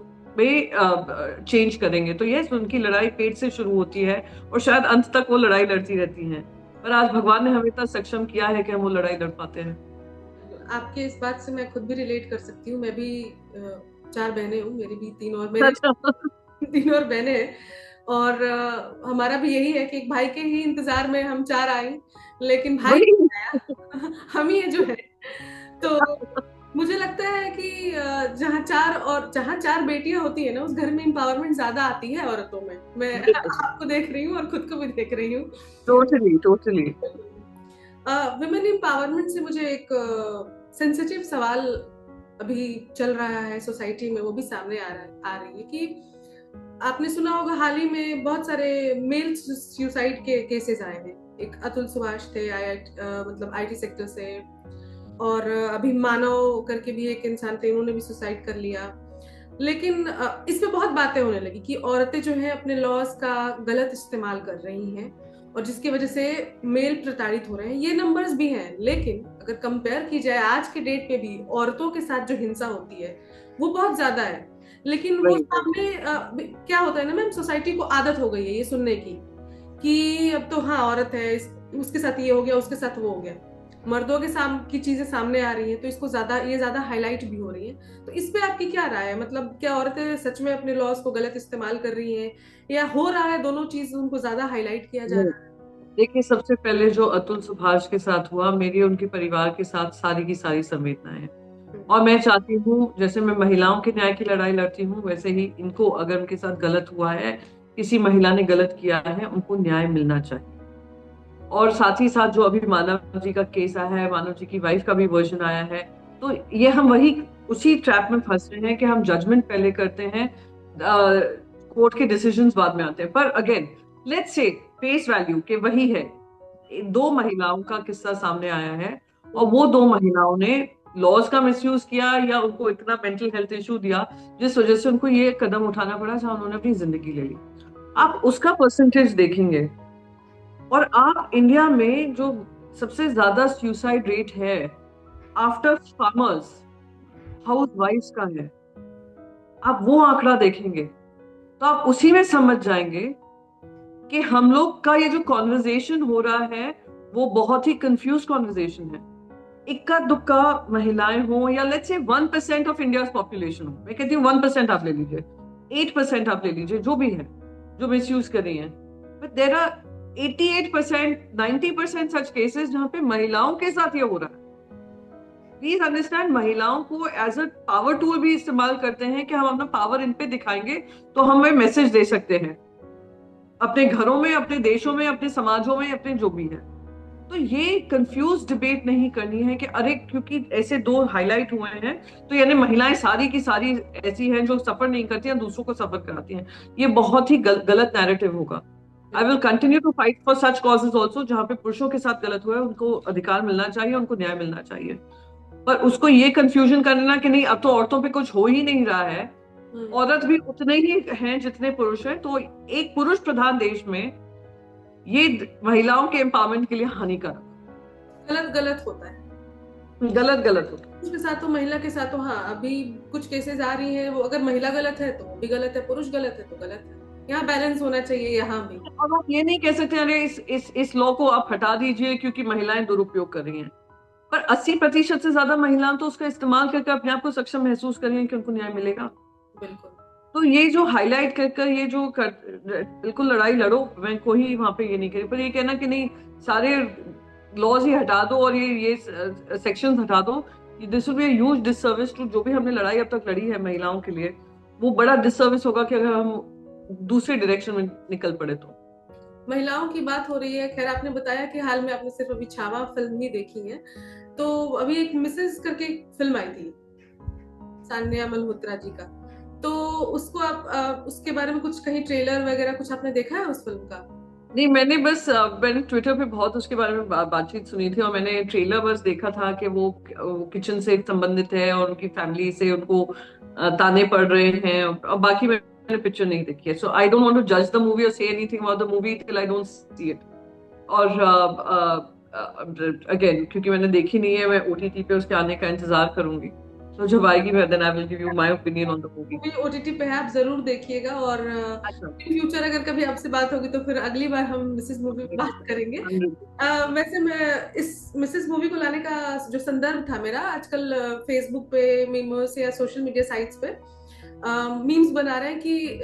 चेंज करेंगे। तो यस, उनकी लड़ाई पेट से शुरू होती है और शायद अंत तक वो लड़ाई लड़ती रहती हैं, पर आज भगवान ने हमें इतना सक्षम किया है कि हम वो लड़ाई लड़ पाते हैं। आपके इस बात से मैं खुद भी रिलेट कर सकती हूँ। मैं भी 4 बहनें हूँ, मेरी भी 3 और मेरे 3 और बहनें हैं। और हमारा भी यही है कि एक भाई के ही इंतजार में हम 4 आई, लेकिन भाई हम ही है जो है। तो मुझे लगता है कि जहाँ 4 बेटियां होती है ना, उस घर में एम्पावरमेंट ज्यादा आती है औरतों में। मैं आपको देख रही हूँ और खुद को भी देख रही हूँ। Totally totally. विमेन एम्पावरमेंट से मुझे एक सेंसिटिव सवाल अभी चल रहा है सोसाइटी में, वो भी सामने आ रही है कि आपने सुना होगा हाल ही में बहुत सारे मेल सुसाइड के केसेस आए हैं। एक अतुल सुभाष थे, मतलब आईटी सेक्टर से, और अभी मानव करके भी एक इंसान थे, उन्होंने भी सुसाइड कर लिया। लेकिन इस पे बहुत बातें होने लगी कि औरतें जो है अपने लॉज का गलत इस्तेमाल कर रही हैं, और जिसकी वजह से मेल प्रताड़ित हो रहे हैं। ये नंबर्स भी हैं, लेकिन अगर कंपेयर की जाए आज के डेट पे भी औरतों के साथ जो हिंसा होती है वो बहुत ज्यादा है। लेकिन वो सामने क्या होता है ना मैम, सोसाइटी को आदत हो गई है ये सुनने कि अब तो हाँ औरत है, उसके साथ ये हो गया, उसके साथ वो हो गया। मर्दों के की चीजें सामने आ रही है तो इसको ज्यादा हाईलाइट भी हो रही है। तो इस पे आपकी क्या राय है? मतलब क्या औरतें सच में अपने लॉज को गलत इस्तेमाल कर रही हैं, या हो रहा है दोनों चीज उनको ज्यादा हाईलाइट किया जा रहा है? देखिए, सबसे पहले जो अतुल सुभाष के साथ हुआ, मेरी उनके परिवार के साथ सारी की सारी संवेदनाएं हैं। और मैं चाहती हूँ, जैसे मैं महिलाओं के न्याय की लड़ाई लड़ती हूँ, वैसे ही इनको, अगर उनके साथ गलत हुआ है, किसी महिला ने गलत किया है, उनको न्याय मिलना चाहिए। और साथ ही साथ जो अभी मानव जी का केस आया है, मानव जी की वाइफ का भी वर्जन आया है, तो ये हम वही उसी ट्रैप में फंस रहे हैं कि हम जजमेंट पहले करते हैं, कोर्ट के डिसीजंस बाद में आते हैं। पर again, let's say face value के वही है, 2 महिलाओं का किस्सा सामने आया है, और वो 2 महिलाओं ने लॉज का मिसयूज किया या उनको इतना मेंटल हेल्थ इशू दिया जिस वजह से उनको ये कदम उठाना पड़ा जहां उन्होंने अपनी जिंदगी ले ली। आप उसका परसेंटेज देखेंगे, और आप इंडिया में जो सबसे ज्यादा सुसाइड रेट है आफ्टर फार्मर्स, हाउस वाइफ्स का है, आप वो आंकड़ा देखेंगे तो आप उसी में समझ जाएंगे कि हम लोग का ये जो कॉन्वर्जेशन हो रहा है वो बहुत ही कंफ्यूज कॉन्वर्जेशन है। इक्का दुक्का महिलाएं हो, या let's say 1% of India population हो, मैं कहती हूँ 1% आप ले लीजिए, 8% आप ले लीजिए, जो भी है जो मिसयूज कर रही हैं, but there are 88%, 90% such cases जहां पे महिलाओं के साथ ये हो रहा है। प्लीज अंडरस्टैंड, महिलाओं को एज अ पावर टूल भी इस्तेमाल करते हैं कि हम अपना पावर इन पे दिखाएंगे तो हम वह मैसेज दे सकते हैं अपने घरों में, अपने देशों में, अपने समाजों में, अपने जो भी है। तो ये कंफ्यूज डिबेट नहीं करनी है कि अरे क्योंकि ऐसे 2 हाईलाइट हुए हैं तो यानी महिलाएं सारी की सारी ऐसी हैं जो सफर नहीं करती हैं, दूसरों को सफर कराती हैं। ये बहुत ही गलत नैरेटिव होगा। I will continue to fight for such causes also, जहाँ पे पुरुषों के साथ गलत हुआ है उनको अधिकार मिलना चाहिए, उनको न्याय मिलना चाहिए। पर उसको ये कंफ्यूजन करना कि नहीं अब तो औरतों पे कुछ हो ही नहीं रहा है, औरत भी उतने ही हैं जितने पुरुष हैं, तो एक पुरुष प्रधान देश में ये महिलाओं के एम्पावरमेंट के लिए हानिकारक, गलत गलत होता है। गलत गलत होता है। पुरुष के साथ तो महिला के साथ तो हाँ, अभी कुछ केसेस आ रही हैं, वो अगर महिला गलत है तो वो भी गलत है, पुरुष गलत है तो गलत है। यहाँ बैलेंस होना चाहिए यहाँ भी। और आप ये नहीं कह सकते अरे इस लॉ को आप हटा दीजिए क्योंकि महिलाएं दुरुपयोग कर रही हैं। पर 80% से ज्यादा महिलाएं तो उसका इस्तेमाल करके अपने आप को सक्षम महसूस कर रही हैं कि उनको न्याय मिलेगा। बिल्कुल। तो ये जो हाईलाइट कर ये जो बिल्कुल लड़ाई लड़ो, मैं कोई वहां पे ये नहीं करी, पर ये कहना कि नहीं सारे लॉज ही हटा दो और ये सेक्शंस हटा दो, this will be a huge disservice to जो भी हमने लड़ाई अब तक लड़ी है महिलाओं के लिए, वो बड़ा डिससर्विस होगा कि अगर हम दूसरे डायरेक्शन में निकल पड़े तो। महिलाओं की बात हो रही है, खैर आपने बताया कि हाल में आपने सिर्फ अभी छावा फिल्म ही देखी है, तो अभी एक मिसेस करके फिल्म आई थी सान्या मल्होत्रा जी का, तो उसको आप उसके बारे में कुछ कहीं ट्रेलर वगैरह कुछ आपने देखा है उस फिल्म का? नहीं, मैंने ट्विटर पे बहुत उसके बारे में बातचीत सुनी थी और मैंने ट्रेलर बस देखा था कि वो किचन से संबंधित है और उनकी फैमिली से उनको ताने पड़ रहे हैं, और बाकी मैंने पिक्चर नहीं देखी है। सो आई डोंट वांट टू जज द मूवी और say anything about the movie till I don't see it. और अगेन क्योंकि मैंने देखी नहीं है, मैं ओटीटी पे उसके आने का इंतजार करूंगी, तो जब आएगी मैं then I will give you my opinion on the movie. Movie OTT पे है, आप जरूर देखिएगा, और अच्छा। इन फ्यूचर अगर कभी आपसे बात होगी तो फिर अगली बार हम मिसेस मूवी पे बात करेंगे। वैसे मैं इस मिसेस मूवी को लाने का जो संदर्भ था मेरा, आजकल फेसबुक पे मीम्स या सोशल मीडिया साइट्स पे मीम्स बना रहे हैं कि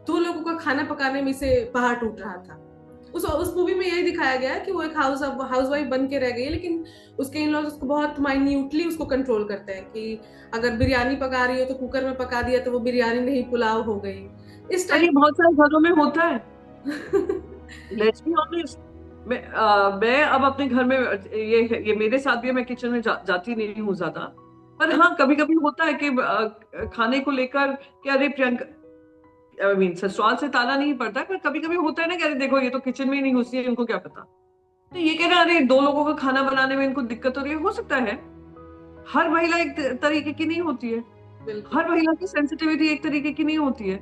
दो लोगों का खाना पकाने में से पहाड़ टूट रहा था। उस मूवी में यही दिखाया गया है कि वो एक हाउसवाइफ बन के रह गई है, लेकिन उसके इन लॉज उसको बहुत माइन्यूटली उसको कंट्रोल करते हैं कि अगर बिरयानी पका रही हो तो कुकर में पका दिया तो वो बिरयानी नहीं पुलाव हो गई, इस और ये टाइप। बहुत सारे घरों में होता है। लेट्स बी ऑनेस्ट, मैं अब अपने घर में ये मेरे साथ भी है, मैं किचन में जाती नहीं हूँ ज्यादा, पर हाँ कभी कभी होता है कि खाने को लेकर कि अरे प्रियंका, आई मीन ससुराल से ताला नहीं पड़ता, पर कभी कभी होता है ना कि अरे देखो ये तो किचन में ही नहीं घुसती है, इनको क्या पता। तो ये कह रहे हैं अरे दो लोगों का खाना बनाने में इनको दिक्कत हो रही है, हो सकता है हर महिला एक तरीके की नहीं होती है, बिल्कुल हर महिला की सेंसिटिविटी एक तरीके की नहीं होती है,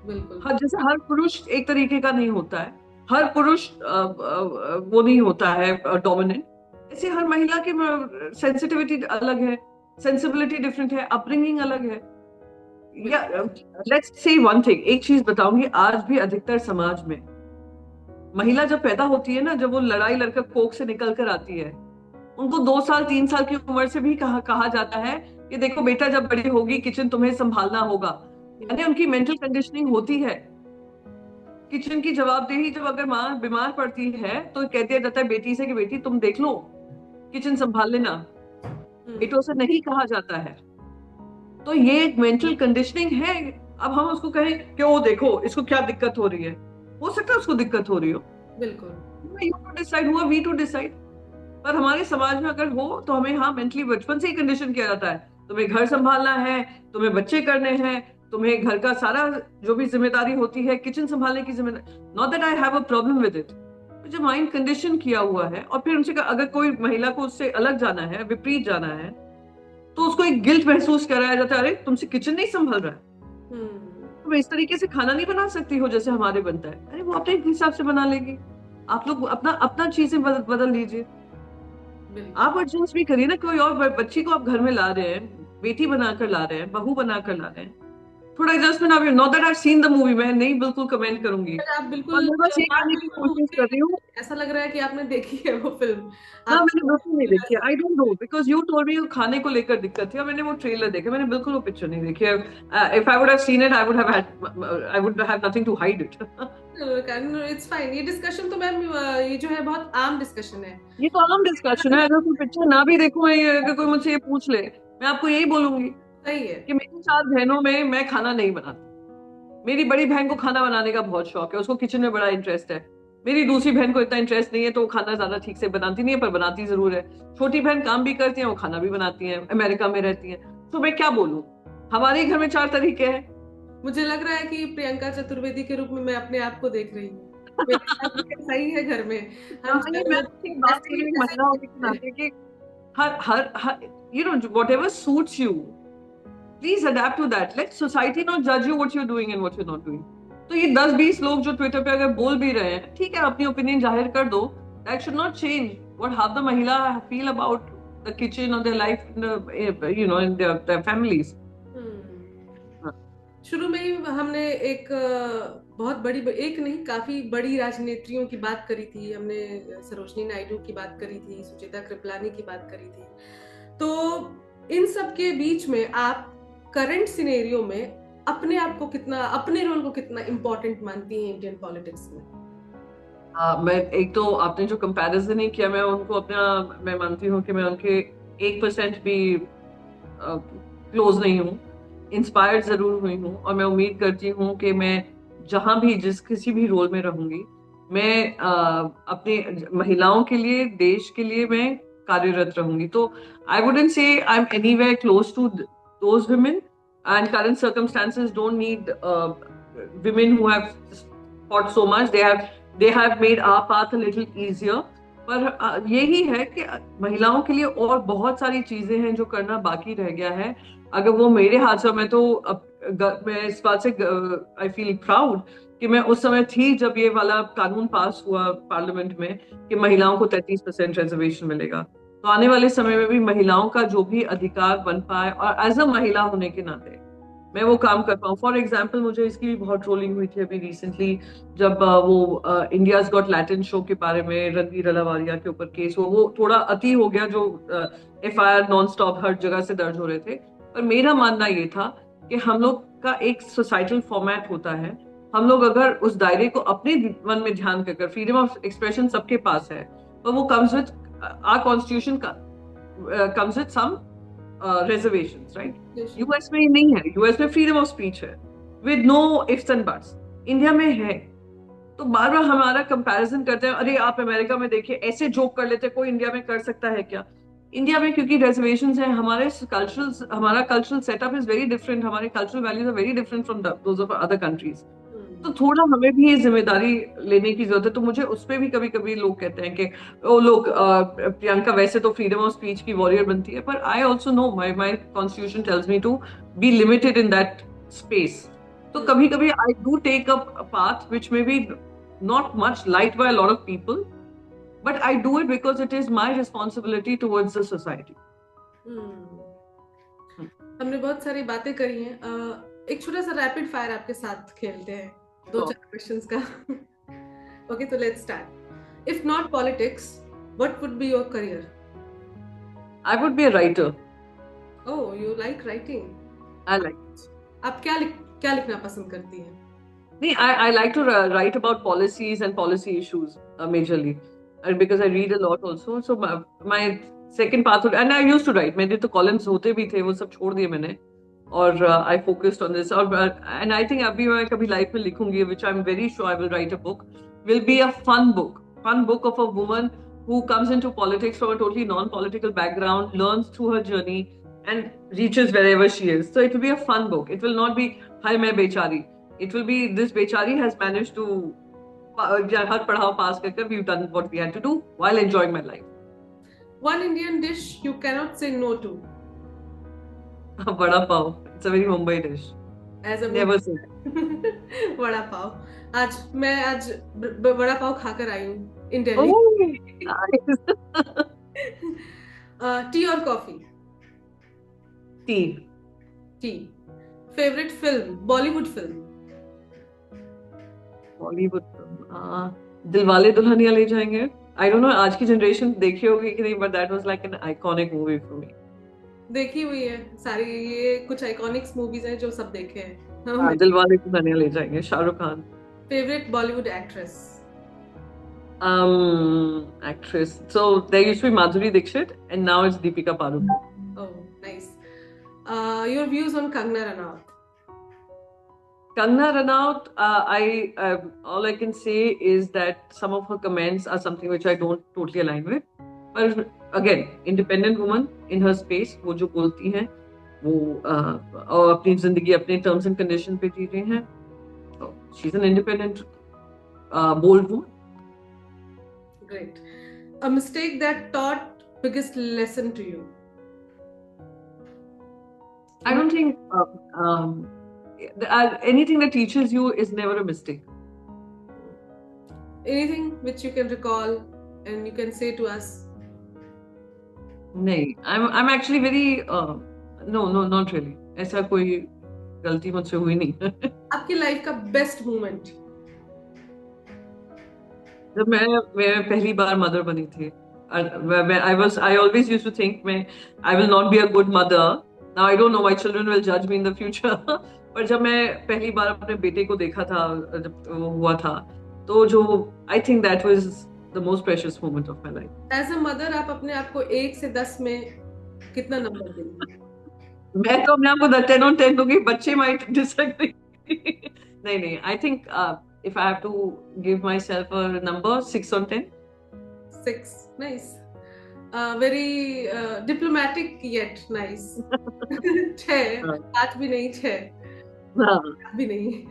बिल्कुल जैसे हर पुरुष एक तरीके का नहीं होता है, हर पुरुष वो नहीं होता है डोमिनेंट, ऐसे हर महिला की सेंसिटिविटी अलग है, सेंसिबिलिटी डिफरेंट है, अपब्रिंगिंग अलग है। या लेट्स से वन थिंग, एक चीज बताऊंगी, आज भी अधिकतर समाज में महिला जब पैदा होती है ना, जब वो लड़ाई लड़कर कोख से निकल कर आती है, उनको 2 साल 3 साल की उम्र से भी कहा जाता है कि देखो बेटा जब बड़ी होगी किचन तुम्हें संभालना होगा, यानी उनकी मेंटल कंडीशनिंग होती है। किचन की जवाबदेही जब अगर माँ बीमार पड़ती है तो कह दिया जाता है बेटी से कि बेटी तुम देख लो, किचन संभाल लेना, बेटों से नहीं कहा जाता है। तो ये एक मेंटल कंडीशनिंग है। अब हम उसको कहें कि वो देखो इसको क्या दिक्कत हो रही है, हो सकता है उसको दिक्कत हो रही हो, बिल्कुल यू टू डिसाइड, हुआ वी टू डिसाइड। पर हमारे समाज में अगर हो तो हमें हाँ मेंटली बचपन से ही कंडीशन किया जाता है, तुम्हें घर संभालना है, तुम्हें बच्चे करने हैं, तुम्हें घर का सारा जो भी जिम्मेदारी होती है किचन संभालने की जिम्मेदारी। Not that I have a problem with it, जो माइंड कंडीशन किया हुआ है। और फिर उनसे अगर कोई महिला को उससे अलग जाना है, विपरीत जाना है, तो उसको एक गिल्ट महसूस कराया जाता है, अरे तुमसे किचन नहीं संभल रहा है, तुम इस तरीके से खाना नहीं बना सकती हो जैसे हमारे बनता है। अरे वो अपने हिसाब से बना लेगी, आप लोग अपना अपना चीजें बदल लीजिए। आप एडजस्ट भी करिए ना, कोई और बच्ची को आप घर में ला रहे हैं, बेटी बनाकर ला रहे हैं, बहू बनाकर ला रहे हैं, थोड़ा एडजस्टमेंट। आप not that I seen the movie, मैं नहीं बिल्कुल कमेंट करूंगी, आप पर बिल्कुल मैं बस ये कहने की कोशिश कर रही हूँ। ऐसा लग रहा है कि आपने देखी है वो फिल्म। हाँ आप मैंने बिल्कुल नहीं देखी, I don't know, because you told me खाने को लेकर दिक्कत थी और मैंने वो ट्रेलर देखा, मैंने बिल्कुल वो पिक्चर नहीं देखी है। If I would have seen it I would have nothing to hide it. It's fine, ये डिस्कशन तो मैम ये जो है बहुत आम डिस्कशन है। ये तो आम डिस्कशन है, अगर कोई पिक्चर ना भी देखूं, अगर कोई मुझसे ये पूछ ले, मैं आपको यही बोलूंगी सही है। कि मेरी 4 बहनों में मैं खाना नहीं बनाती। मेरी बड़ी बहन को खाना बनाने का बहुत शौक है, उसको किचन में बड़ा इंटरेस्ट है। मेरी दूसरी बहन को इतना इंटरेस्ट नहीं है, तो वो खाना ज्यादा ठीक से बनाती नहीं है, पर बनाती जरूर है। छोटी बहन काम भी करती है, वो खाना भी बनाती है, अमेरिका में रहती है। तो मैं क्या बोलूं, हमारे घर में 4 तरीके हैं। मुझे लग रहा है कि प्रियंका चतुर्वेदी के रूप में मैं अपने आप को देख रही हूँ। मेरे साथ भी ऐसा ही है घर में। हम हाँ, ये चारों मैं एक बात ऐसे कर ही रही हूँ ऐसे महिला ही होने के देखते हैं। नाते कि हर you know whatever suits you, please adapt to that. Let society not judge you what you're doing and what you're not doing. तो ये 10-20 लोग जो ट्विटर पे अगर बोल भी रहे हैं, ठीक है, अपनी ओपिनियन जाहिर कर दो. That should not change what half the महिला feel about the kitchen or their life in in their families. हम्म। शुरू में ही हमने एक बहुत बड़ी, एक नहीं काफी बड़ी राजनेत्रियों की बात करी थी हमने। सरोजनी नायडू की बात करी थी, सुचेता कृपलानी की बात करी थी। तो इन सब के बीच में आप करंट सिनेरियो में अपने आप को कितना, अपने रोल को कितना इम्पोर्टेंट मानती हैं इंडियन पॉलिटिक्स में? मैं एक तो आपने जो कंपैरिजन ही किया, मैं उनको मैं मानती हूँ कि मैं उनके 1% भी क्लोज नहीं हूँ. इंस्पायर्ड जरूर हुई हूँ और मैं उम्मीद करती हूँ कि मैं जहां भी जिस किसी भी रोल में रहूंगी, मैं अपने महिलाओं के लिए, देश के लिए मैं कार्यरत रहूंगी. तो I wouldn't say I am anywhere close to those women, and current circumstances don't need women who have fought so much. They have made our path a little easier. पर यही है कि महिलाओं के लिए और बहुत सारी चीजें हैं जो करना बाकी रह गया है. अगर वो मेरे हाथ से, मैं तो मैं इस बात से आई फील प्राउड कि मैं उस समय थी जब ये वाला कानून पास हुआ पार्लियामेंट में कि महिलाओं को 33% रिजर्वेशन मिलेगा. तो आने वाले समय में भी महिलाओं का जो भी अधिकार बन पाए, और एज अ महिला होने के नाते मैं वो काम कर पाऊँ. फॉर एग्जाम्पल, मुझे इसकी भी बहुत ट्रोलिंग हुई थी अभी रिसेंटली, जब वो इंडियाज गॉट लैटिन शो के बारे में रणवीर अलावारिया के ऊपर केस हुआ. वो थोड़ा अति हो गया, जो FIR नॉन स्टॉप हर जगह से दर्ज हो रहे थे. पर मेरा मानना ये था कि हम लोग का एक सोसाइटल फॉर्मेट होता है. हम लोग अगर उस दायरे को अपने मन में ध्यान कर, फ्रीडम ऑफ एक्सप्रेशन सबके पास है, पर वो कम्स विद आवर कॉन्स्टिट्यूशन का, comes with some reservations, right? US में नहीं है. यूएस में फ्रीडम ऑफ स्पीच है with no ifs and buts. India में है. तो बार बार हमारा कंपैरिजन करते हैं, अरे आप अमेरिका में देखिए ऐसे जोक कर लेते, कोई इंडिया में कर सकता है क्या? इंडिया में क्योंकि रिजर्वेशंस हैं, हमारा cultural setup is very different, हमारे cultural values are very different from those of other countries. तो थोड़ा हमें भी ये जिम्मेदारी लेने की जरूरत है. तो मुझे उस पर भी कभी कभी लोग कहते हैं कि ओ लोग, प्रियंका वैसे तो फ्रीडम ऑफ स्पीच की वॉरियर बनती है, पर I also know my constitution tells me to be limited in that space. तो कभी कभी I do take up path which may be not much liked by a lot of people, but I do it because it is my responsibility towards the society. हमने बहुत सारी बातें करी हैं. एक छोटा सा रैपिड फायर आपके साथ खेलते हैं, 2-4 क्वेश्चंस का. ओके, तो let's start. If not politics, what would be your career? I would be a writer. Oh, you like writing? I like it. आप क्या लिखना पसंद करती हैं? I like to write about policies and policy issues majorly, and because I read a lot also. So my second path would, and I used to write. मेरे तो columns होते भी थे, वो सब छोड़ दिए मैंने, और I focused on this. And I think अभी मैं कभी life में लिखूंगी, which I'm very sure I will write a book. Will be a fun book of a woman who comes into politics from a totally non-political background, learns through her journey, and reaches wherever she is. So it will be a fun book. It will not be Hi मैं बेचारी. It will be this Bechari has managed to हर पढ़ाव पास कर we've done what we had to do while enjoying my life. One Indian dish you cannot say no to. Vada pav. It's a very Mumbai dish. As a Never say. Vada pav. आज वड़ा पाव खाकर आई हूँ in Delhi. Oh, nice. Tea और coffee? Tea. Favourite film, Bollywood film? Bollywood Dilwale Dulhania Le Jayenge. I don't know आज की generation देखी होगी कि नहीं, but that was like an iconic movie for me. देखी हुई है सारी. ये कुछ आइकॉनिक मूवीज हैं जो सब देखे हैं. दिलवाले दुल्हनिया ले जाएंगे, Shahrukh Khan. Favourite Bollywood actress? Actress. So there used to be Madhuri Dixit, and now it's Deepika Padukone. Oh, nice. Your views on Kangna Ranaut? Kangna Ranaut, all I can say is that some of her comments are something which I don't totally align with. But again, independent woman in her space, वो जो बोलती हैं, वो और अपनी जिंदगी अपने terms and conditions पे जी रही हैं. So she's an independent bold हूँ. Great. A mistake that taught biggest lesson to you. I don't think anything that teaches you is never a mistake. Anything which you can recall and you can say to us. नहीं, I'm actually very no, not really. ऐसा कोई गलती मुझसे हुई नहीं. आपकी life का best moment. जब मैं पहली बार मदर बनी थी, I always used to think I will not be a good mother. Now I don't know, my children will judge me in the future. पर जब मैं पहली बार अपने बेटे को देखा था, जब वो हुआ था, तो जो I think that was the most precious moment of my life. As a mother, आप अपने आप को 1 से 10 में कितना नंबर देंगे? मैं तो अपने आप को 10 on 10 दूंगी. बच्चे might disagree. नहीं, I think if I have to give myself a number, 6 on 10. 6, nice. Very diplomatic yet nice. 6, 8 भी नहीं, 6 भी नहीं.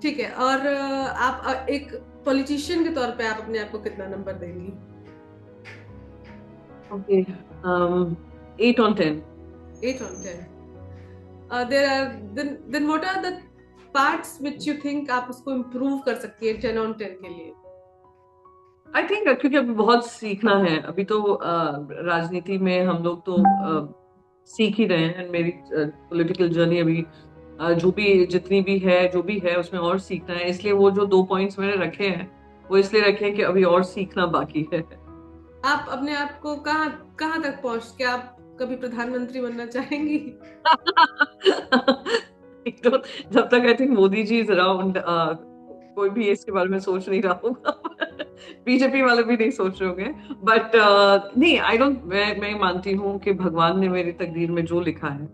ठीक है. और आप एक पॉलिटिशियन के तौर पे आप अपने आप को कितना नंबर देंगी? Okay, 8 on 10. 8 on 10. Then what are the parts which you think आप उसको improve कर सकती है 10 on 10 के लिए? I think क्योंकि अभी बहुत सीखना है. अभी तो राजनीति में हम लोग तो सीख ही रहे हैं. मेरी पॉलिटिकल जर्नी अभी जितनी भी है, जो भी है, उसमें और सीखना है. इसलिए वो जो 2 पॉइंट्स मैंने रखे हैं, वो इसलिए रखे हैं कि अभी और सीखना बाकी है. आप अपने आप को कहाँ तक पहुंच के आप कभी प्रधानमंत्री बनना चाहेंगी? तो जब तक I think Modi ji is around, कोई भी इसके बारे में सोच नहीं रहा होगा. बीजेपी वाले भी नहीं सोच रहे होंगे. बट नहीं, आई डोंट. मैं मानती हूँ कि भगवान ने मेरी तकदीर में जो लिखा है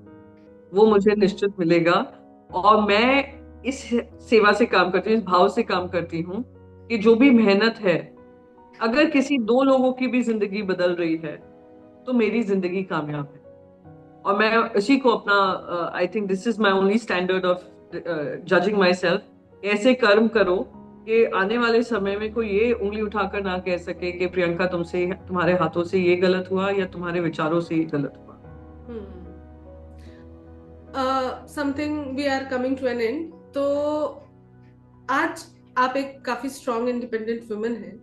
वो मुझे निश्चित मिलेगा. और मैं इस सेवा से काम करती हूँ, इस भाव से काम करती हूँ कि जो भी मेहनत है, अगर किसी 2 लोगों की भी जिंदगी बदल रही है तो मेरी जिंदगी कामयाब है. और मैं इसी को अपना I think this is my only standard of judging my self. ऐसे कर्म करो कि आने वाले समय में कोई ये उंगली उठाकर ना कह सके कि प्रियंका तुम्हारे हाथों से ये गलत हुआ या तुम्हारे विचारों से ये गलत हुआ. Something we are coming to an end. तो आज आप एक काफी स्ट्रॉन्ग इंडिपेंडेंट वुमन हैं.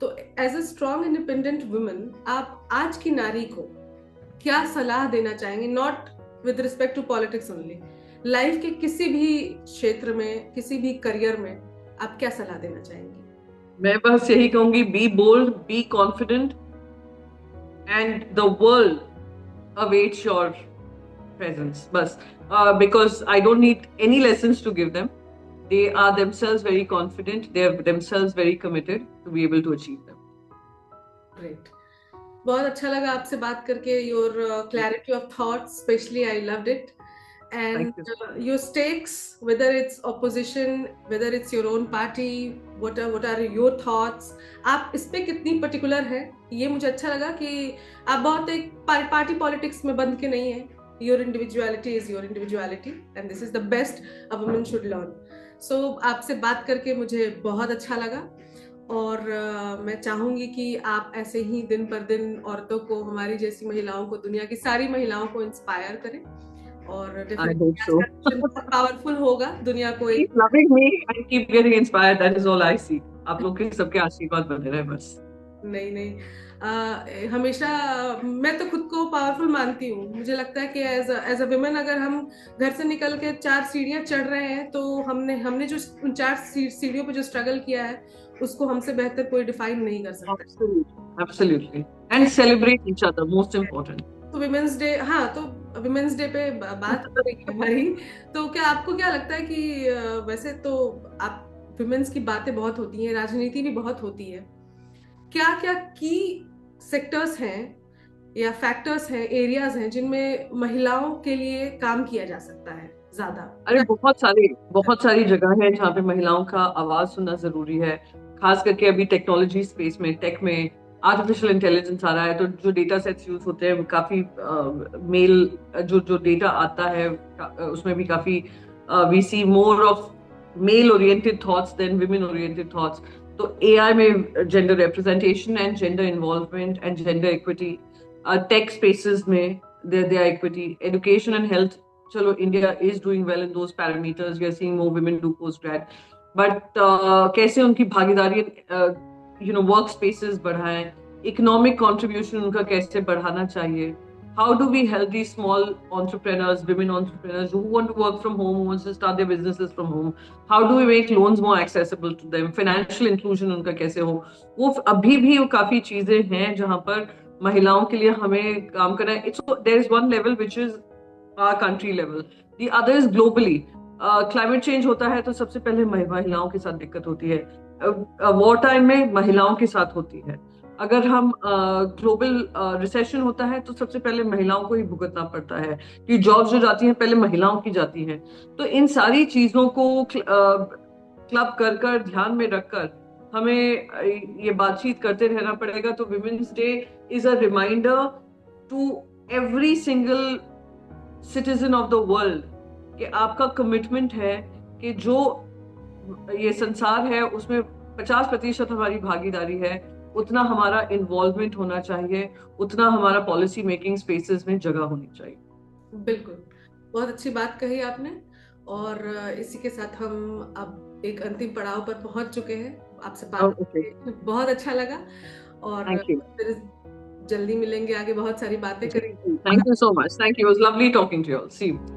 तो as a strong independent woman आप आज की नारी को क्या सलाह देना चाहेंगे? Not with respect to politics only, life के किसी भी क्षेत्र में, किसी भी करियर में आप क्या सलाह देना चाहेंगे? मैं बस यही कहूंगी, be bold, be confident, and the world awaits your presence. बस because I don't need any lessons to give them. They are themselves very confident. They are themselves very committed to be able to achieve them. Great. बहुत अच्छा लगा आपसे बात करके. Your clarity of thoughts, especially, I loved it. And your stakes, whether it's opposition, whether it's your own party, what are your thoughts? आप इस पे कितनी particular है, ये मुझे अच्छा लगा कि आप बहुत एक पार्टी पॉलिटिक्स में बंध के नहीं है. Your individuality is your individuality, and this is the best a woman should learn. So आपसे बात करके मुझे बहुत अच्छा लगा. और मैं चाहूंगी कि आप ऐसे ही दिन पर दिन औरतों को, हमारी जैसी महिलाओं को, दुनिया की सारी महिलाओं को इंस्पायर करें. और पावरफुल होगा दुनिया को. Keep loving me and keep getting inspired. That is all I see. आप लोग के सबके आशीर्वाद बने रहे बस. नहीं, हमेशा मैं तो खुद को पावरफुल मानती हूँ. मुझे लगता है कि एज अ वुमेन अगर हम घर से निकल के 4 सीढ़ियाँ चढ़ रहे हैं तो हमने जो उन 4 सीढ़ियों पे जो स्ट्रगल किया है उसको हमसे बेहतर कोई डिफाइन नहीं कर सकता. Absolutely. And celebrate each other, most important. तो विमेंस डे, हाँ, तो विमेंस डे पे बात हो रही है हमारी. तो क्या आपको क्या लगता है कि वैसे तो आप विमेंस की बातें बहुत होती हैं, राजनीति भी बहुत होती है, क्या क्या की सेक्टर्स हैं या फैक्टर्स हैं, एरियाज हैं जिनमें महिलाओं के लिए काम किया जा सकता है ज्यादा? अरे बहुत सारी जगह है जहाँ पे महिलाओं का आवाज सुनना जरूरी है. खास करके अभी टेक्नोलॉजी स्पेस में, टेक में आर्टिफिशियल इंटेलिजेंस आ रहा है, तो जो डेटा सेट्स यूज होते हैं काफी मेल जो डेटा आता है उसमें भी काफी we see more of male oriented thoughts than women oriented thoughts. तो एआई में gender representation and gender involvement and gender equity, tech spaces में there are equity, education and health. चलो India is doing well in those parameters. We are seeing more women do post grad, but कैसे उनकी भागीदारी work spaces बढ़ाएं, economic contribution उनका कैसे बढ़ाना चाहिए. How do we help these small entrepreneurs, women entrepreneurs who want to work from home, who wants to start their businesses from home? How do we make loans more accessible to them? Financial inclusion उनका कैसे हो? वो अभी भी वो काफी चीजें हैं जहां पर महिलाओं के लिए हमें काम करना है. There is one level which is our country level. The other is globally. Climate change होता है तो सबसे पहले महिलाओं के साथ दिक्कत होती है. वॉर टाइम में महिलाओं के साथ होती है. अगर हम ग्लोबल रिसेशन होता है तो सबसे पहले महिलाओं को ही भुगतना पड़ता है कि जॉब्स जो जाती हैं पहले महिलाओं की जाती हैं. तो इन सारी चीजों को क्लब कर कर ध्यान में रखकर हमें ये बातचीत करते रहना पड़ेगा. तो women's day is a reminder to every single citizen of the world कि आपका कमिटमेंट है कि जो ये संसार है उसमें 50% हमारी भागीदारी है, उतना हमारा इन्वॉल्वमेंट होना चाहिए, उतना हमारा पॉलिसी मेकिंग स्पेसेस में जगह होनी चाहिए. बिल्कुल, बहुत अच्छी बात कही आपने. और इसी के साथ हम अब एक अंतिम पड़ाव पर पहुंच चुके हैं. आपसे बात करके बहुत अच्छा लगा और फिर जल्दी मिलेंगे, आगे बहुत सारी बातें करेंगे. Thank you so much. Thank you. It was lovely talking to you all. See you.